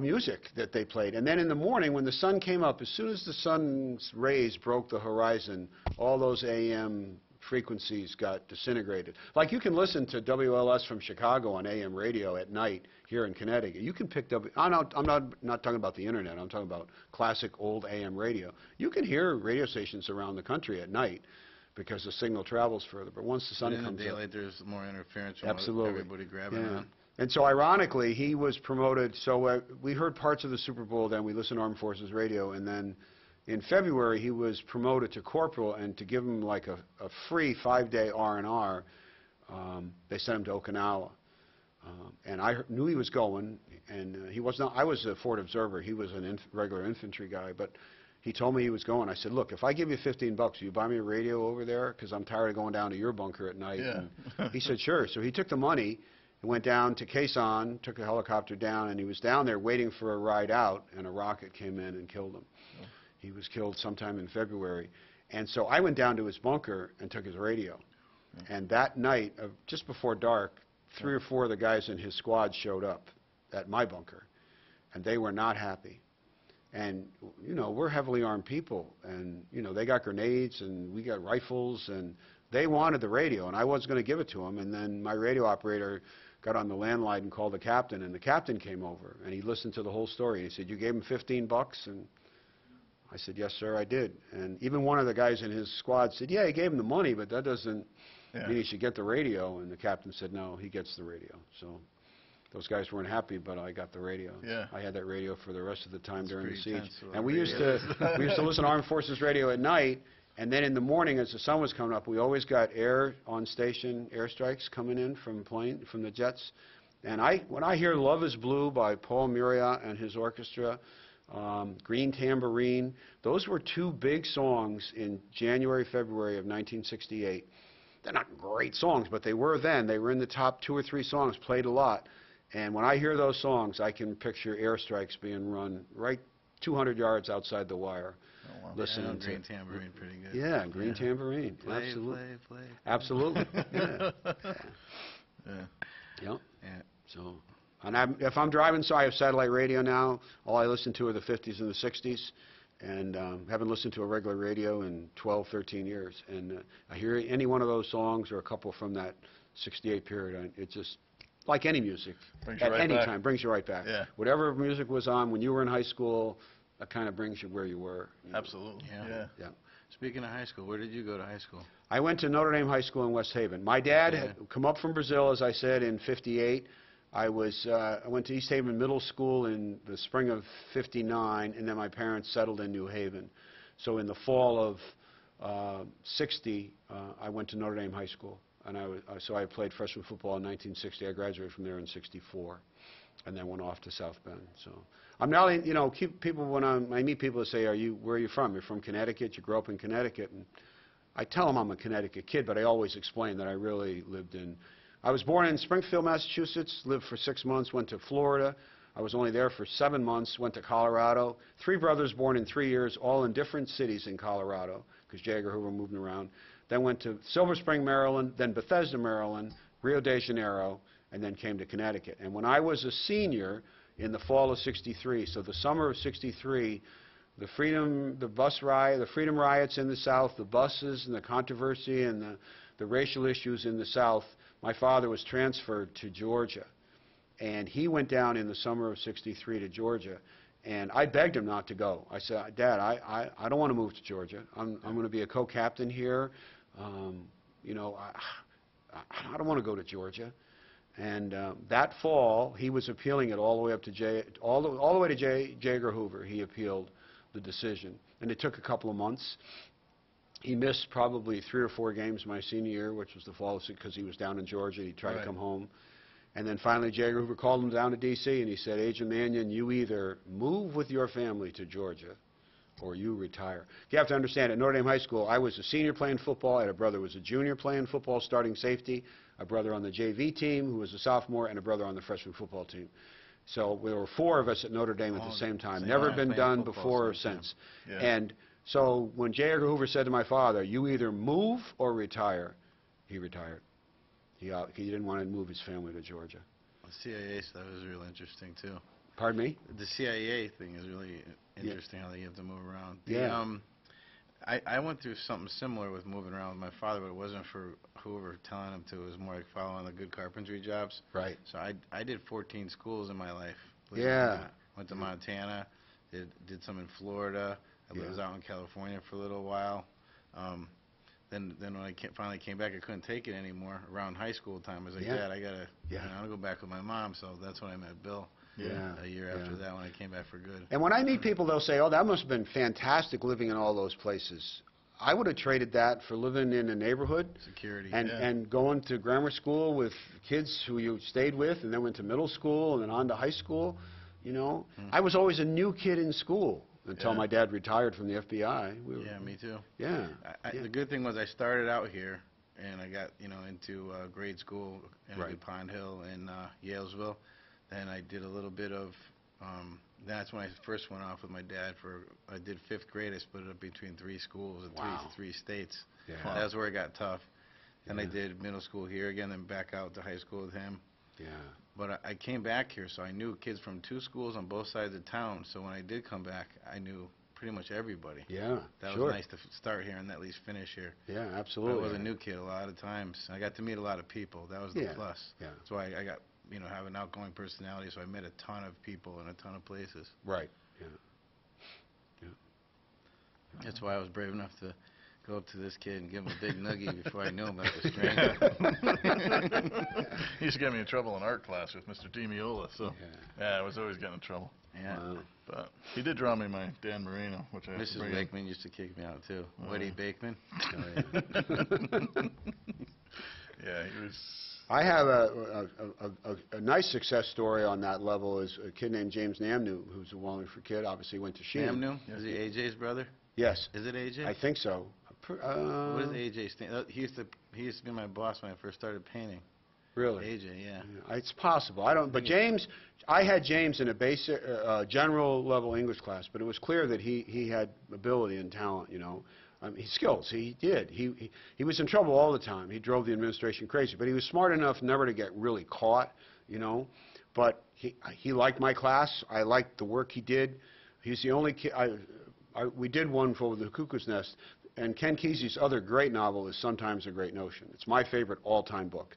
music that they played. And then in the morning, when the sun came up, as soon as the sun's rays broke the horizon, all those AM frequencies got disintegrated. Like you can listen to WLS from Chicago on AM radio at night here in Connecticut. You can pick up, I'm not talking about the internet, I'm talking about classic old AM radio. You can hear radio stations around the country at night because the signal travels further. But once the sun comes up. In the daylight, there's more interference from everybody grabbing on. And so ironically, he was promoted, so we heard parts of the Super Bowl, then we listened to Armed Forces Radio, and then in February he was promoted to corporal, and to give him like a free 5-day R&R, they sent him to Okinawa. And I knew he was going, and he was not. I was a Fort observer. He was a regular infantry guy, but he told me he was going. I said, look, if I give you $15, will you buy me a radio over there? Because I'm tired of going down to your bunker at night. Yeah. And he said, sure. So he took the money. He went down to Quezon, took a helicopter down, and he was down there waiting for a ride out, and a rocket came in and killed him. Oh. He was killed sometime in February. And so I went down to his bunker and took his radio. Yeah. And that night, just before dark, 3 or 4 of the guys in his squad showed up at my bunker, and they were not happy. And, we're heavily armed people, and, they got grenades, and we got rifles, and they wanted the radio, and I wasn't going to give it to them. And then my radio operator got on the landline and called the captain, and the captain came over, and he listened to the whole story. He said, you gave him $15? And I said, yes, sir, I did. And even one of the guys in his squad said, yeah, he gave him the money, but that doesn't mean he should get the radio. And the captain said, no, he gets the radio. So those guys weren't happy, but I got the radio. Yeah. I had that radio for the rest of the time during the siege. Intense, And we used to listen to Armed Forces radio at night, and then in the morning as the sun was coming up, we always got on-station airstrikes coming in from the jets. And when I hear Love is Blue by Paul Muriat and his orchestra, Green Tambourine, those were 2 big songs in January, February of 1968. They're not great songs, but they were then. They were in the top 2 or 3 songs, played a lot. And when I hear those songs, I can picture airstrikes being run right 200 yards outside the wire. Oh, wow. Listening Green to Tambourine, pretty good. yeah, Green Tambourine, Play, absolutely, play, play. absolutely, yeah, Yeah. yep. Yeah. So, and if I'm driving, so I have satellite radio now. All I listen to are the 50s and the 60s, and haven't listened to a regular radio in 12, 13 years. And I hear any one of those songs or a couple from that 68 period, and it just, like any music, Brings you at right any back. time, brings you right back. Yeah. Whatever music was on when you were in high school, that kind of brings you where you were. Absolutely. Yeah. Yeah. Speaking of high school, where did you go to high school? I went to Notre Dame High School in West Haven. My dad Yeah. had come up from Brazil, as I said, in '58. I went to East Haven Middle School in the spring of '59, and then my parents settled in New Haven. So in the fall of '60, I went to Notre Dame High School, and so I played freshman football in 1960. I graduated from there in '64, and then went off to South Bend. So I'm now, when I meet people that say, where are you from? You're from Connecticut. You grew up in Connecticut, and I tell them I'm a Connecticut kid, but I always explain that I really I was born in Springfield, Massachusetts, lived for 6 months, went to Florida. I was only there for 7 months, went to Colorado. 3 brothers born in 3 years, all in different cities in Colorado, because J. Edgar Hoover moved me around. Then went to Silver Spring, Maryland, then Bethesda, Maryland, Rio de Janeiro, and then came to Connecticut. And when I was a senior in the fall of '63, so the summer of '63, the freedom riots in the South, the buses and the controversy and the racial issues in the South, my father was transferred to Georgia. And he went down in the summer of '63 to Georgia. And I begged him not to go. I said, Dad, I don't want to move to Georgia. I'm going to be a co-captain here. I don't want to go to Georgia. And that fall, he was appealing it all the way up to all the way to J. Edgar Hoover. He appealed the decision, and it took a couple of months. He missed probably 3 or 4 games my senior year, which was the fall, because he was down in Georgia. He tried to come home. And then finally, J. Edgar Hoover called him down to D.C., and he said, Agent Mannion, you either move with your family to Georgia or you retire. You have to understand, at Notre Dame High School, I was a senior playing football. I had a brother who was a junior playing football, starting safety, a brother on the JV team who was a sophomore, and a brother on the freshman football team. So there were 4 of us at Notre Dame at the same time. Never been done before or since. Yeah. And so when J. Edgar Hoover said to my father, you either move or retire, he retired. He didn't want to move his family to Georgia. The CIA stuff is real interesting, too. Pardon me? The CIA thing is really interesting, how they have to move around. I went through something similar with moving around with my father, but it wasn't for Hoover telling him to. It was more like following the good carpentry jobs. Right. So I did 14 schools in my life. Went to Montana, did some in Florida. I was out in California for a little while. Then when I finally came back, I couldn't take it anymore. Around high school time, I was like, Dad, I gotta go back with my mom. So that's when I met Bill. A year after that, when I came back for good. And when I meet people, they'll say, oh, that must have been fantastic living in all those places. I would have traded that for living in a neighborhood. Security. And going to grammar school with kids who you stayed with, and then went to middle school and then on to high school. I was always a new kid in school until my dad retired from the FBI. Me too. The good thing was I started out here, and I got into grade school in Pond Hill in Yalesville. Then I did a little bit of, that's when I first went off with my dad I did 5th grade. I split it up between 3 schools in 3 states. That's where it got tough. Then I did middle school here again, then back out to high school with him. But I came back here, so I knew kids from 2 schools on both sides of town. So when I did come back, I knew pretty much everybody. That was nice to start here and at least finish here. Absolutely. I was a new kid a lot of times. I got to meet a lot of people. That was the plus. That's why I got, have an outgoing personality, so I met a ton of people in a ton of places. That's why I was brave enough to go up to this kid and give him a big noogie before I knew him like a stranger. He used to get me in trouble in art class with Mr. DiMiola, so I was always getting in trouble. But he did draw me my Dan Marino, which I Mrs. Bakeman used to kick me out too. Woody Bakeman. He was. I have a nice success story on that level. Is a kid named James Namnu, who's a Wallingford kid. Obviously went to Sheehan. Namnu? Is he AJ's brother? Yes. Is it AJ? I think so. What does AJ stand? He used to be my boss when I first started painting. Really? AJ, yeah. Yeah, it's possible. I don't. But James, I had James in a basic, general level English class, but it was clear that he had ability and talent. You know, his skills. He did. He was in trouble all the time. He drove the administration crazy, but he was smart enough never to get really caught. You know, but he liked my class. I liked the work he did. He's the only kid. We did one for the Cuckoo's Nest, and Ken Kesey's other great novel is Sometimes a Great Notion. It's my favorite all-time book,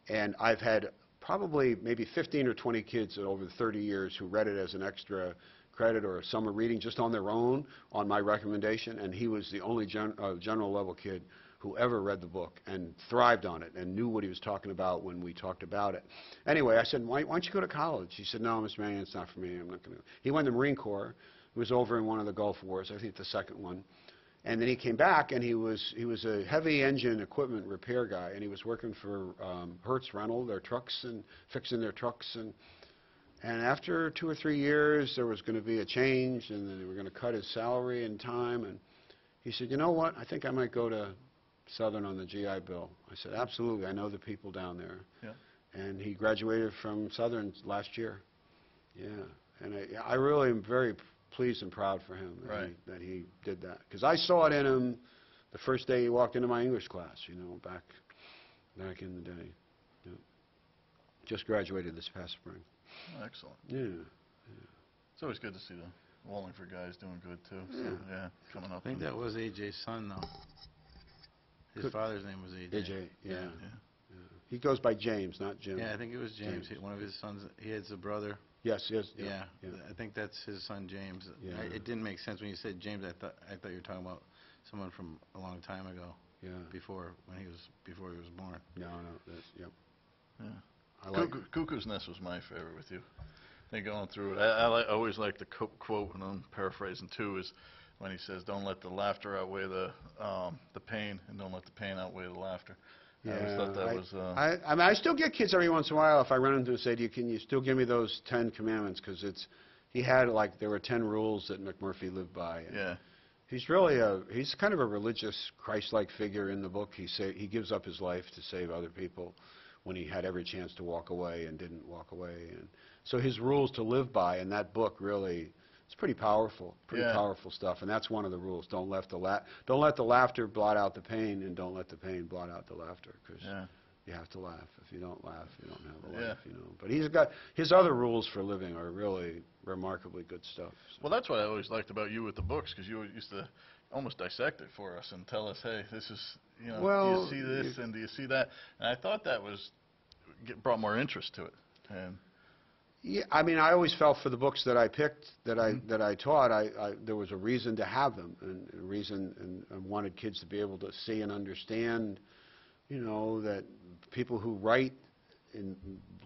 and I've had probably maybe 15 or 20 kids over 30 years who read it as an extra credit or a summer reading just on their own on my recommendation, and he was the only general level kid who ever read the book and thrived on it and knew what he was talking about when we talked about it. Anyway, I said, why don't you go to college? He said, no, Mr. Mannion, it's not for me. I'm not going to. He went to the Marine Corps. He was over in one of the Gulf Wars, I think the second one. And then he came back, and he was a heavy engine equipment repair guy, and he was working for Hertz Rental, their trucks, and fixing their trucks. And after 2 or 3 years, there was going to be a change, and then they were going to cut his salary and time. And he said, you know what, I think I might go to Southern on the GI Bill. I said, absolutely, I know the people down there. Yeah. And he graduated from Southern last year. Yeah, and I really am very pleased and proud for him that he did that. Because I saw it in him the first day he walked into my English class, you know, back in the day. Yeah. Just graduated this past spring. Oh, excellent. Yeah. It's always good to see the Wallingford guys doing good, too. So, yeah, coming up. I think that was AJ's son, though. His father's name was AJ. AJ, yeah. Yeah. He goes by James, not Jim. Yeah, I think it was James. One of his sons, he has a brother. Yes, yes. Yeah, I think that's his son, James. Yeah. It didn't make sense when you said James. I thought you were talking about someone from a long time ago. Yeah. Before he was born. No, that's, yep. Yeah. I like Cuckoo's Nest was my favorite with you. I think going through it, I always like the quote, and I'm paraphrasing too, is when he says, "Don't let the laughter outweigh the pain, and don't let the pain outweigh the laughter." Yeah, I always thought that was. I mean, I still get kids every once in a while if I run into them and say, can you still give me those 10 commandments? Because he had, like, there were 10 rules that McMurphy lived by. And Yeah. He's he's kind of a religious, Christ-like figure in the book. He gives up his life to save other people when he had every chance to walk away and didn't walk away. And so his rules to live by in that book really, it's pretty powerful, powerful stuff. And that's one of the rules. Don't let the laughter blot out the pain, and don't let the pain blot out the laughter. Because you have to laugh. If you don't laugh, you don't have a life. You know. But he's got his other rules for living are really remarkably good stuff. So. Well, that's what I always liked about you with the books, because you used to almost dissect it for us and tell us, hey, this is, you know, well, do you see this and do you see that? And I thought that brought more interest to it. And yeah, I mean, I always felt for the books that I picked, that I taught, there was a reason to have them, and a reason, and I wanted kids to be able to see and understand, you know, that people who write in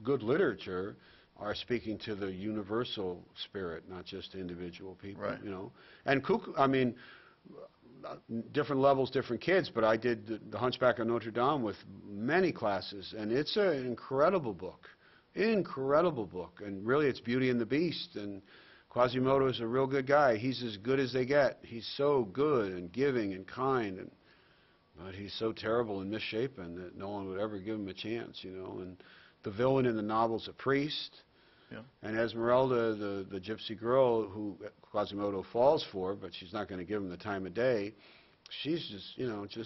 good literature are speaking to the universal spirit, not just individual people, you know. And I mean, different levels, different kids, but I did the Hunchback of Notre Dame with many classes, and it's an incredible book. Incredible book, and really it's Beauty and the Beast, and Quasimodo is a real good guy. He's as good as they get. He's so good and giving and kind, but he's so terrible and misshapen that no one would ever give him a chance, you know. And the villain in the novel's a priest, and Esmeralda, the gypsy girl who Quasimodo falls for, but she's not going to give him the time of day. She's just, you know, it's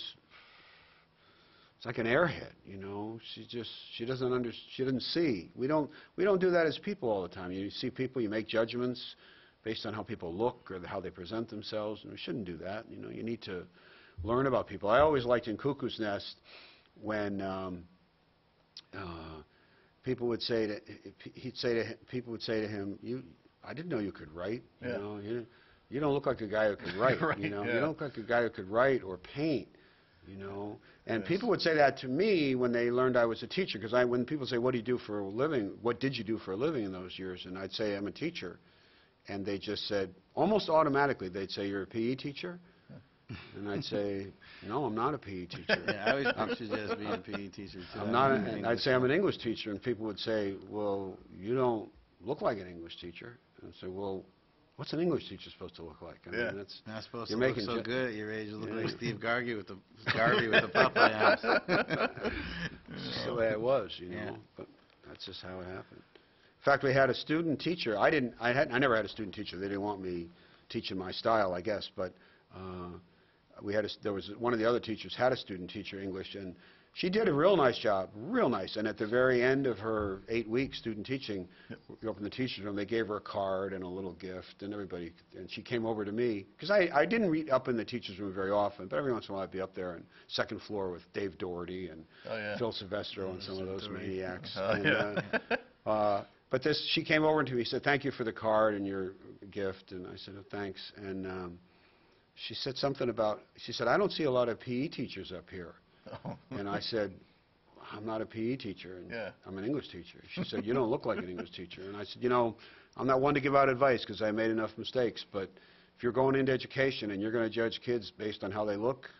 like an airhead, you know. She doesn't see. We don't do that as people all the time. You see people, you make judgments based on how people look or how they present themselves, and we shouldn't do that. You know, you need to learn about people. I always liked in Cuckoo's Nest when people would say people would say to him, I didn't know you could write. You know, you don't look like a guy who could write. You know, you don't look like a guy who could write or paint. You know, and people would say that to me when they learned I was a teacher, because when people say, what do you do for a living, what did you do for a living in those years, and I'd say, I'm a teacher, and they just said, almost automatically, they'd say, you're a PE teacher? And I'd say, no, I'm not a PE teacher. I always pictured you as being a PE teacher, too. And I'd say, I'm an English teacher, and people would say, well, you don't look like an English teacher. And I'd say, well, what's an English teacher supposed to look like? I mean, that's not supposed to look so good at your age. You look like Steve Garvey with the Popeye abs. the way it was, you know. Yeah. But that's just how it happened. In fact, we had a student teacher. I never had a student teacher. They didn't want me teaching my style, I guess. But there was one of the other teachers had a student teacher English, and she did a real nice job, real nice. And at the very end of her 8-week student teaching, we opened the teacher's room. They gave her a card and a little gift, and and she came over to me because I didn't read up in the teacher's room very often, but every once in a while I'd be up there on second floor with Dave Doherty and Phil Silvestro and some of those maniacs. But she came over to me and said, "Thank you for the card and your gift," and I said, "Oh, thanks." And she said something about, she said, "I don't see a lot of PE teachers up here." And I said, "I'm not a PE teacher, and I'm an English teacher." She said, "You don't look like an English teacher." And I said, "You know, I'm not one to give out advice because I made enough mistakes, but if you're going into education and you're going to judge kids based on how they look,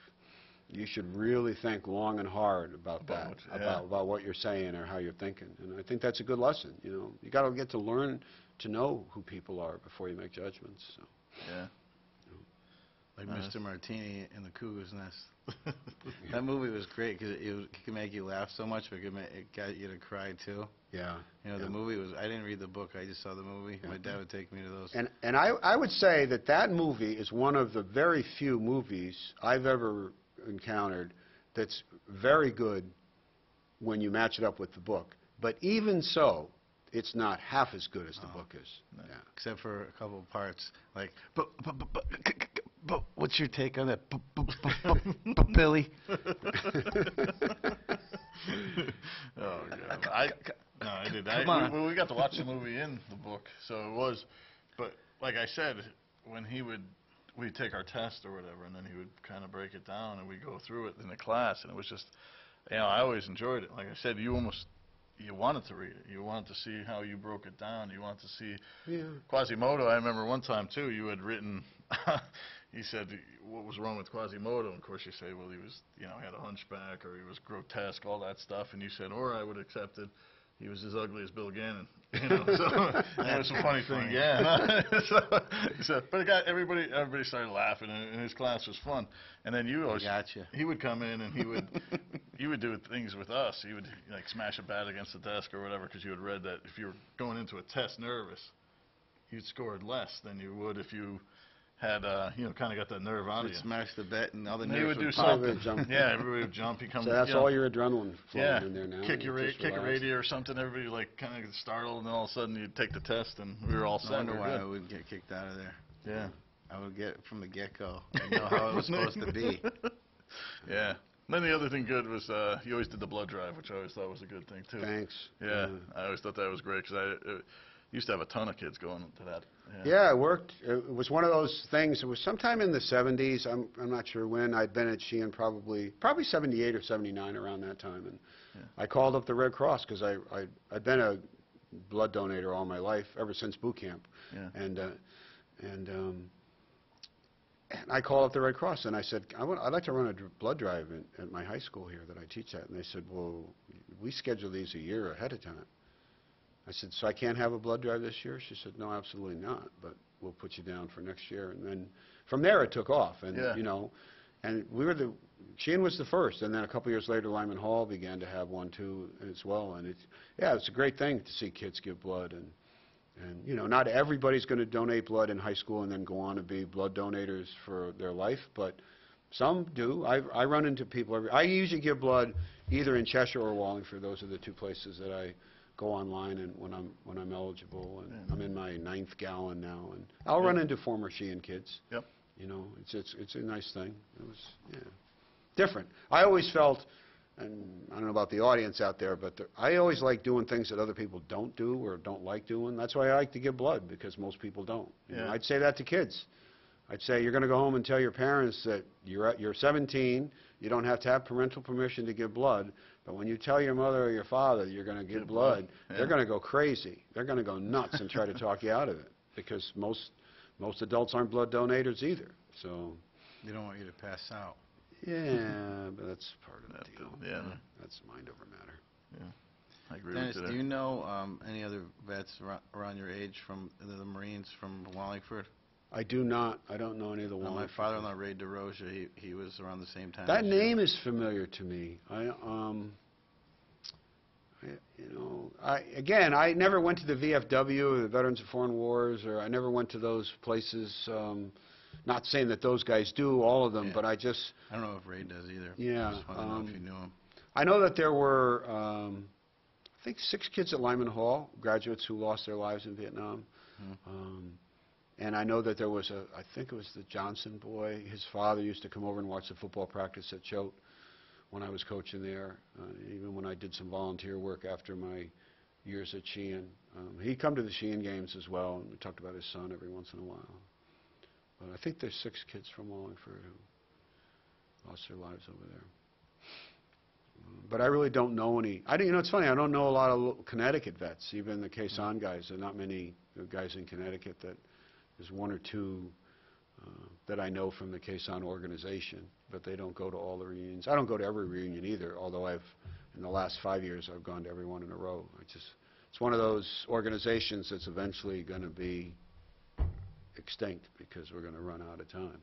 you should really think long and hard about about what you're saying or how you're thinking." And I think that's a good lesson. You know, you got to get to learn to know who people are before you make judgments. So. Yeah. Like Mr. Martini in the Cougar's Nest. That movie was great because it could make you laugh so much, but it got you to cry too. Yeah. You know, the movie was, I didn't read the book, I just saw the movie. My dad would take me to those. And I would say that movie is one of the very few movies I've ever encountered that's very good when you match it up with the book. But even so, it's not half as good as the book is. No. Yeah. Except for a couple of parts, like, but what's your take on that, Billy? Oh, God. I did. Come on. We got to watch the movie in the book, so it was. But like I said, when we'd take our test or whatever, and then he would kind of break it down, and we'd go through it in the class, and it was just, you know, I always enjoyed it. Like I said, you wanted to read it. You wanted to see how you broke it down. You wanted to see Quasimodo. I remember one time, too, you had written, he said, what was wrong with Quasimodo? And, of course, you say, well, he was, you know, he had a hunchback or he was grotesque, all that stuff. And you said, or I would accept it, he was as ugly as Bill Gannon. You know, so that was a funny thing. Yeah. But it got everybody started laughing, and his class was fun. And then he would come in and you would do things with us. He would like smash a bat against the desk or whatever because you had read that if you were going into a test nervous, you'd scored less than you would if you had kind of got that nerve on you. Smash the bet and all the nerves. He would do something. Yeah, everybody would jump. So that's all your adrenaline flowing in there now. Kick a radio or something. Everybody like kind of gets startled, and then all of a sudden you'd take the test, and we were all set. I wonder why I would get kicked out of there. Yeah, I would get it from the get-go. I know how it was supposed to be. Yeah. Then the other thing good was you always did the blood drive, which I always thought was a good thing too. Thanks. Yeah, I always thought that was great because I used to have a ton of kids going to that. Yeah, it worked. It was one of those things. It was sometime in the 70s. I'm not sure when. I'd been at Sheehan probably 78 or 79 around that time, and I called up the Red Cross because I'd been a blood donor all my life ever since boot camp, and I called up the Red Cross and I said, I'd like to run a blood drive at my high school here that I teach at, and they said, well, we schedule these a year ahead of time. I said, so I can't have a blood drive this year? She said, no, absolutely not, but we'll put you down for next year. And then from there it took off, and you know, and Sheehan was the first, and then a couple years later Lyman Hall began to have one too as well, and it's a great thing to see kids give blood, and you know, not everybody's going to donate blood in high school and then go on to be blood donators for their life, but some do. I run into people I usually give blood either in Cheshire or Wallingford. Those are the two places that I go online and when I'm eligible, and I'm in my 9th gallon now, and I'll run into former Sheehan kids. Yep. You know, it's a nice thing. It was different. I always felt, and I don't know about the audience out there, but I always like doing things that other people don't do or don't like doing. That's why I like to give blood, because most people don't. You know, I'd say that to kids. I'd say you're going to go home and tell your parents that you're 17, you don't have to have parental permission to give blood, but when you tell your mother or your father you're going to give blood, they're going to go crazy. They're going to go nuts and try to talk you out of it, because most adults aren't blood donators either. So they don't want you to pass out. Yeah, but that's part of the deal. Yeah. That's mind over matter. Yeah, I agree Dennis, with you. Do you know any other vets around your age from the Marines from Wallingford? I do not. I don't know any of the Wallingford. My father-in-law, Ray DeRosia, he was around the same time. That name is familiar to me. I never went to the VFW, the Veterans of Foreign Wars, or I never went to those places. Not saying that those guys do, all of them, Yeah. but I don't know if Ray does either. Yeah, I just want to know if you knew him. I know that there were, I think 6 kids at Lyman Hall, graduates who lost their lives in Vietnam. And I know that there was I think it was the Johnson boy, his father used to come over and watch the football practice at Choate when I was coaching there, even when I did some volunteer work after my years at Sheehan. He'd come to the Sheehan games as well, and we talked about his son every once in a while. But I think there's 6 kids from Wallingford who lost their lives over there. But I really don't know any. It's funny, I don't know a lot of Connecticut vets, even the Quezon guys. There are not many guys in Connecticut. There's 1 or 2 that I know from the Quezon organization, but they don't go to all the reunions. I don't go to every reunion either, although in the last 5 years, I've gone to every one in a row. It's one of those organizations that's eventually going to be extinct because we're going to run out of time.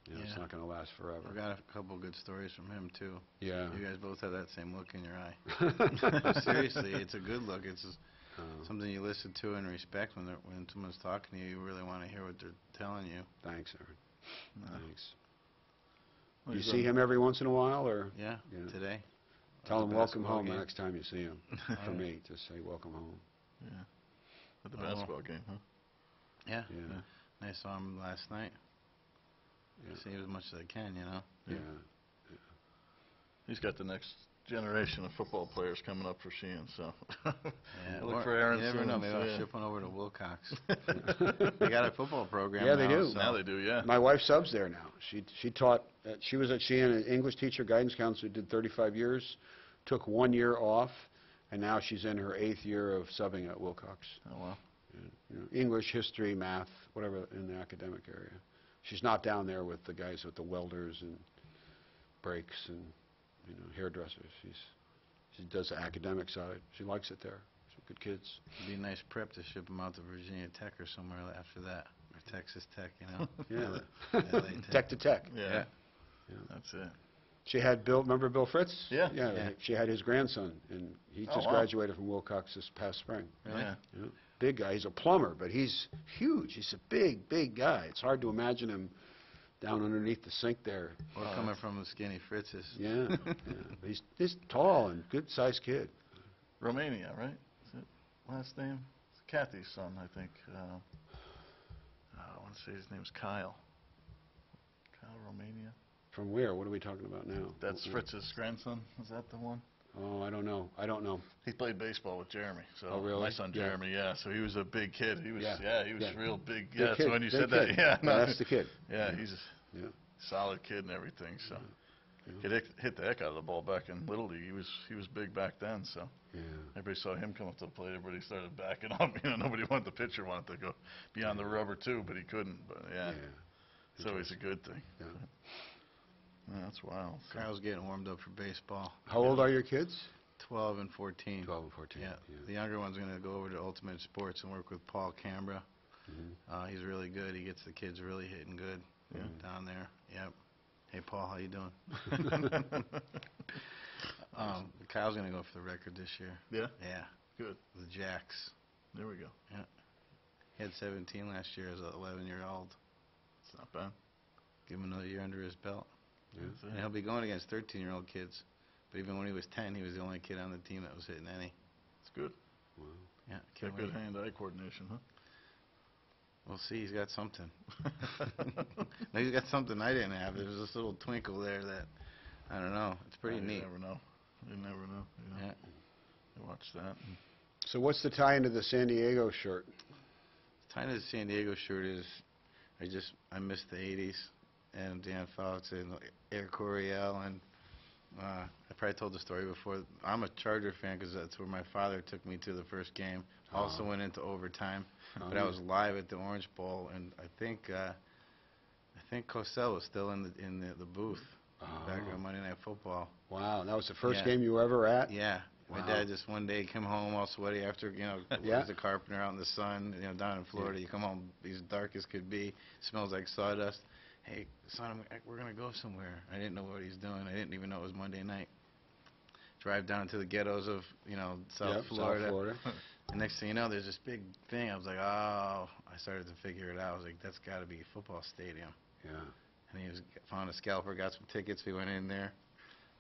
It's not going to last forever. I've got a couple good stories from him, too. Yeah. You guys both have that same look in your eye. Seriously, it's a good look. It's something you listen to and respect when someone's talking to you. You really want to hear what they're telling you. Thanks, Aaron. Thanks. Well, Do you he's see him every once in a while, or? Yeah, today. Tell him welcome basketball home the game. next time you see him. For me, just say welcome home. Yeah. At the basketball game, huh? Yeah. Yeah. I saw him last night. Yeah. See as much as I can, Yeah. He's got the next generation of football players coming up for Sheehan, so Yeah, look for Aaron you never soon. know. Maybe I'll ship one over to Wilcox. They got a football program Yeah, now. they do. So. Now they do, yeah. My wife subs there now. She taught. She was at Sheehan, an English teacher, guidance counselor, did 35 years. Took 1 year off, and now she's in her 8th year of subbing at Wilcox. Oh, wow. English, history, math, whatever in the academic area. She's not down there with the guys with the welders and brakes and hairdressers. She does the academic side. She likes it there. Some good kids. It'd be a nice prep to ship them out to Virginia Tech or somewhere after that, or Texas Tech, Yeah. LA Tech. Tech to tech. Yeah. Yeah. That's it. She had Bill. Remember Bill Fritz? Yeah. Yeah. She had his grandson, and he just wow. graduated from Wilcox this past spring. Really? Yeah. Yeah. Big guy. He's a plumber, but he's huge. He's a big guy. It's hard to imagine him down underneath the sink there. Or coming from the skinny Fritz's. Yeah. But he's tall and good-sized kid. Romania, right? Is it last name? It's Kathy's son, I think. I want to say his name's Kyle. Kyle Romania. From where? What are we talking about now? That's Fritz's grandson. Is that the one? Oh, I don't know. He played baseball with Jeremy. So Oh, really? my son Yeah. Jeremy, yeah. So he was a big kid. He was, he was real big. Big Yeah. kid, So when you big said that, kid. yeah, no, That's the kid. yeah, he's a Yeah. solid kid and everything. So Yeah. he hit the heck out of the ball back in Little League. He was big back then. So Yeah. everybody saw him come up to the plate. Everybody started backing up. Nobody wanted the pitcher wanted to go beyond the rubber too, but he couldn't. But yeah, it's always a good thing. Yeah. Yeah, that's wild. So, Kyle's getting warmed up for baseball. How old are your kids? 12 and 14. 12 and 14. Yeah. The younger one's going to go over to Ultimate Sports and work with Paul Cambra. Mhm. He's really good. He gets the kids really hitting good down there. Yep. Hey, Paul, how you doing? Kyle's going to go for the record this year. yeah, Yeah. good. The Jacks. There we go. He had 17 last year as an 11-year-old. It's not bad. Give him another year under his belt. That's it. And he'll be going against 13-year-old kids. But even when he was 10, he was the only kid on the team that was hitting any. It's good. Wow. Yeah. Got good hand-eye coordination, huh? We'll see. He's got something. No, he's got something I didn't have. There's this little twinkle there that, I don't know. It's pretty neat. You never know. You never know. Yeah. You watch that. So what's the tie into the San Diego shirt? The time of the San Diego shirt is, I miss the 80s. And Dan Fouts and Air Coryell. And I probably told the story before. I'm a Charger fan because that's where my father took me to the first game. Also went into overtime. But I was live at the Orange Bowl, and I think Cosell was still in the booth back on Monday Night Football. Wow, that was the first Yeah. game you were ever at? Yeah. My Wow. dad just one day came home all sweaty after, Yeah. was a carpenter out in the sun, down in Florida. You come home, he's dark as could be, smells like sawdust. Hey, son, we're going to go somewhere. I didn't know what he's doing. I didn't even know it was Monday night. drive down into the ghettos of, South Yep, Florida. South Florida. And next thing you know, there's this big thing. I was like, oh, I started to figure it out. I was like, that's got to be a football stadium. Yeah. And found a scalper, got some tickets. We went in there,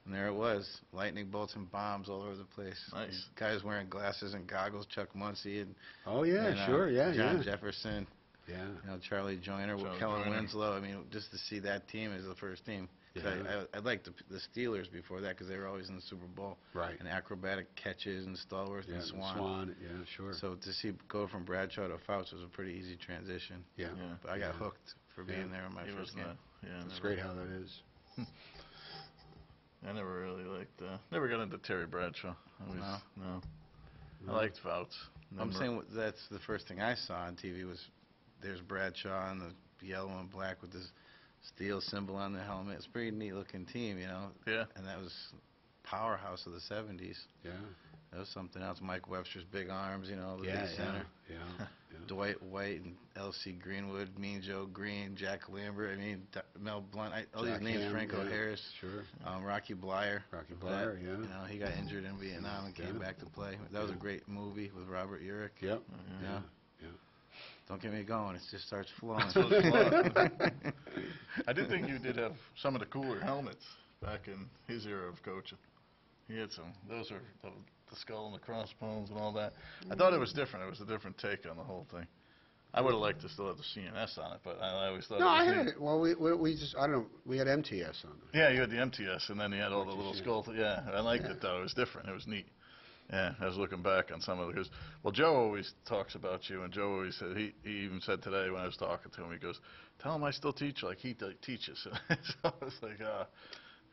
and there it was, lightning bolts and bombs all over the place. Nice. And guys wearing glasses and goggles, Chuck Muncie and Oh yeah, sure, yeah, John yeah. Jefferson, Yeah. Charlie Joyner, Charlie Kellen Joyner. Winslow. I mean, just to see that team as the first team. 'Cause Yeah. I liked the Steelers before that because they were always in the Super Bowl. Right. And acrobatic catches and Stallworth Yeah, and the Swan, yeah, sure. So to go from Bradshaw to Fouts was a pretty easy transition. Yeah. Yeah. But I got Yeah. hooked for being there in my He was first game. yeah. It's never- great how that is. I never really liked. Never got into Terry Bradshaw. No. I liked Fouts. I'm saying that's the first thing I saw on TV was there's Bradshaw and the yellow and black with this steel symbol on the helmet. It's a pretty neat looking team, Yeah. And that was powerhouse of the 70s. Yeah. That was something else. Mike Webster's big arms, the Yeah, big center. yeah. Yeah. Dwight White and L.C. Greenwood, Mean Joe Green, Jack Lambert. I mean, Mel Blunt. All Jack these names. Ham, Franco yeah, Harris. Sure. Rocky Blyer. Rocky That, Blyer, yeah. he got injured in Vietnam and came Yeah. back to play. That was a Yeah. great movie with Robert Urich. Yep. Yeah. Yeah. Don't get me going. It just starts flowing. I did think you did have some of the cooler helmets back in his era of coaching. He had some. Those are the skull and the crossbones and all that. I thought it was different. It was a different take on the whole thing. I would have liked to still have the CNS on it, but I always thought. No, it I was had neat. it. Well, we just, I don't know, we had MTS on it. Yeah, you had the MTS, and then you had all the Like you little said. skull. Yeah, I liked it though. It was different. It was neat. Yeah, I was looking back on some of it because, well, Joe always talks about you, and Joe always said he even said today when I was talking to him, he goes, "Tell him I still teach like he teaches." So I was like,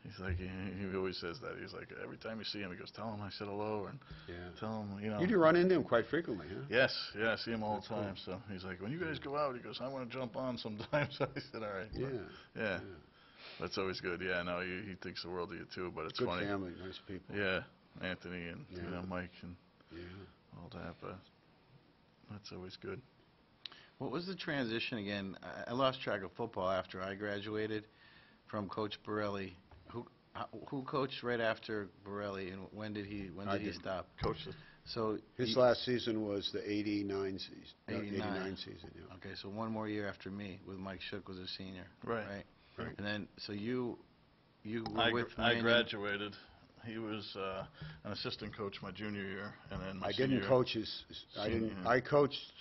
he's like he always says that. He's like every time you see him, he goes, "Tell him I said hello," and Yeah. tell him You do run into him quite frequently, huh? Yes, I see him all That's the time. So he's like, when you guys go out, he goes, I want to jump on sometime. So I said, all right. Yeah. Yeah. That's always good. Yeah, no, he thinks the world of you too, but it's Good funny. family, nice people. Yeah, Anthony and Yeah. Mike and Yeah. all that, but that's always good. What was the transition again? I lost track of football after I graduated from Coach Borelli. Who coached right after Borelli, and when did he I he did. stop? Coach, So His last season was the 89 season. 89. Season, yeah. Okay, so one more year after me, with Mike Shook was a senior. Right. Right. And then, so you were with I Mannion. graduated. He was an assistant coach my junior year, and then my I senior didn't coach his. I didn't. Senior. I coached.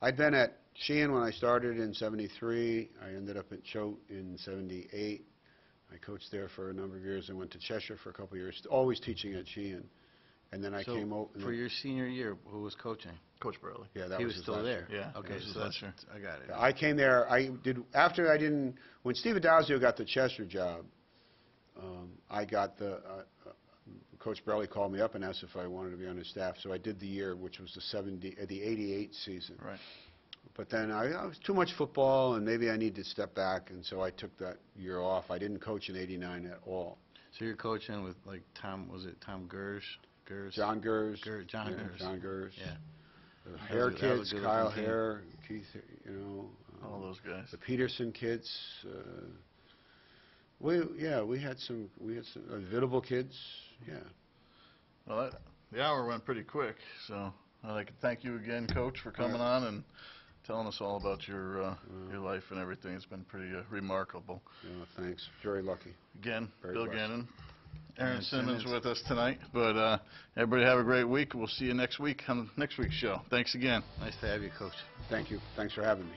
I'd been at Sheehan when I started in '73. I ended up at Choate in '78. I coached there for a number of years and went to Cheshire for a couple of years, always teaching at Sheehan. And then I So came over. for your senior year, who was coaching? Coach Burley. Yeah, that He was was his still last there. year. Yeah. Okay, that was his so last that's, year. I got it. I came there. I did after I didn't. When Steve Adazio got the Chester job, I got the. Coach Burley called me up and asked if I wanted to be on his staff. So I did the year, which was the '88 season. Right. But then I was too much football, and maybe I needed to step back, and so I took that year off. I didn't coach in '89 at all. So you're coaching with like Tom? Was it Tom Gersh? John Gers. John yeah, Gers. John Gers. Yeah. The Hare that was a kids, good Kyle looking team. Hare, Keith, All those guys. the Peterson kids. We had some Vidable kids. Yeah. Well, the hour went pretty quick, so I'd like to thank you again, Coach, for coming on and telling us all about your life and everything. It's been pretty remarkable. Yeah, thanks. Very lucky. Again, Very Bill blessed. Gannon, Aaron Aaron Simmons Simmons. with us tonight. But everybody have a great week. We'll see you next week on next week's show. Thanks again. Nice to have you, Coach. Thank you. Thanks for having me.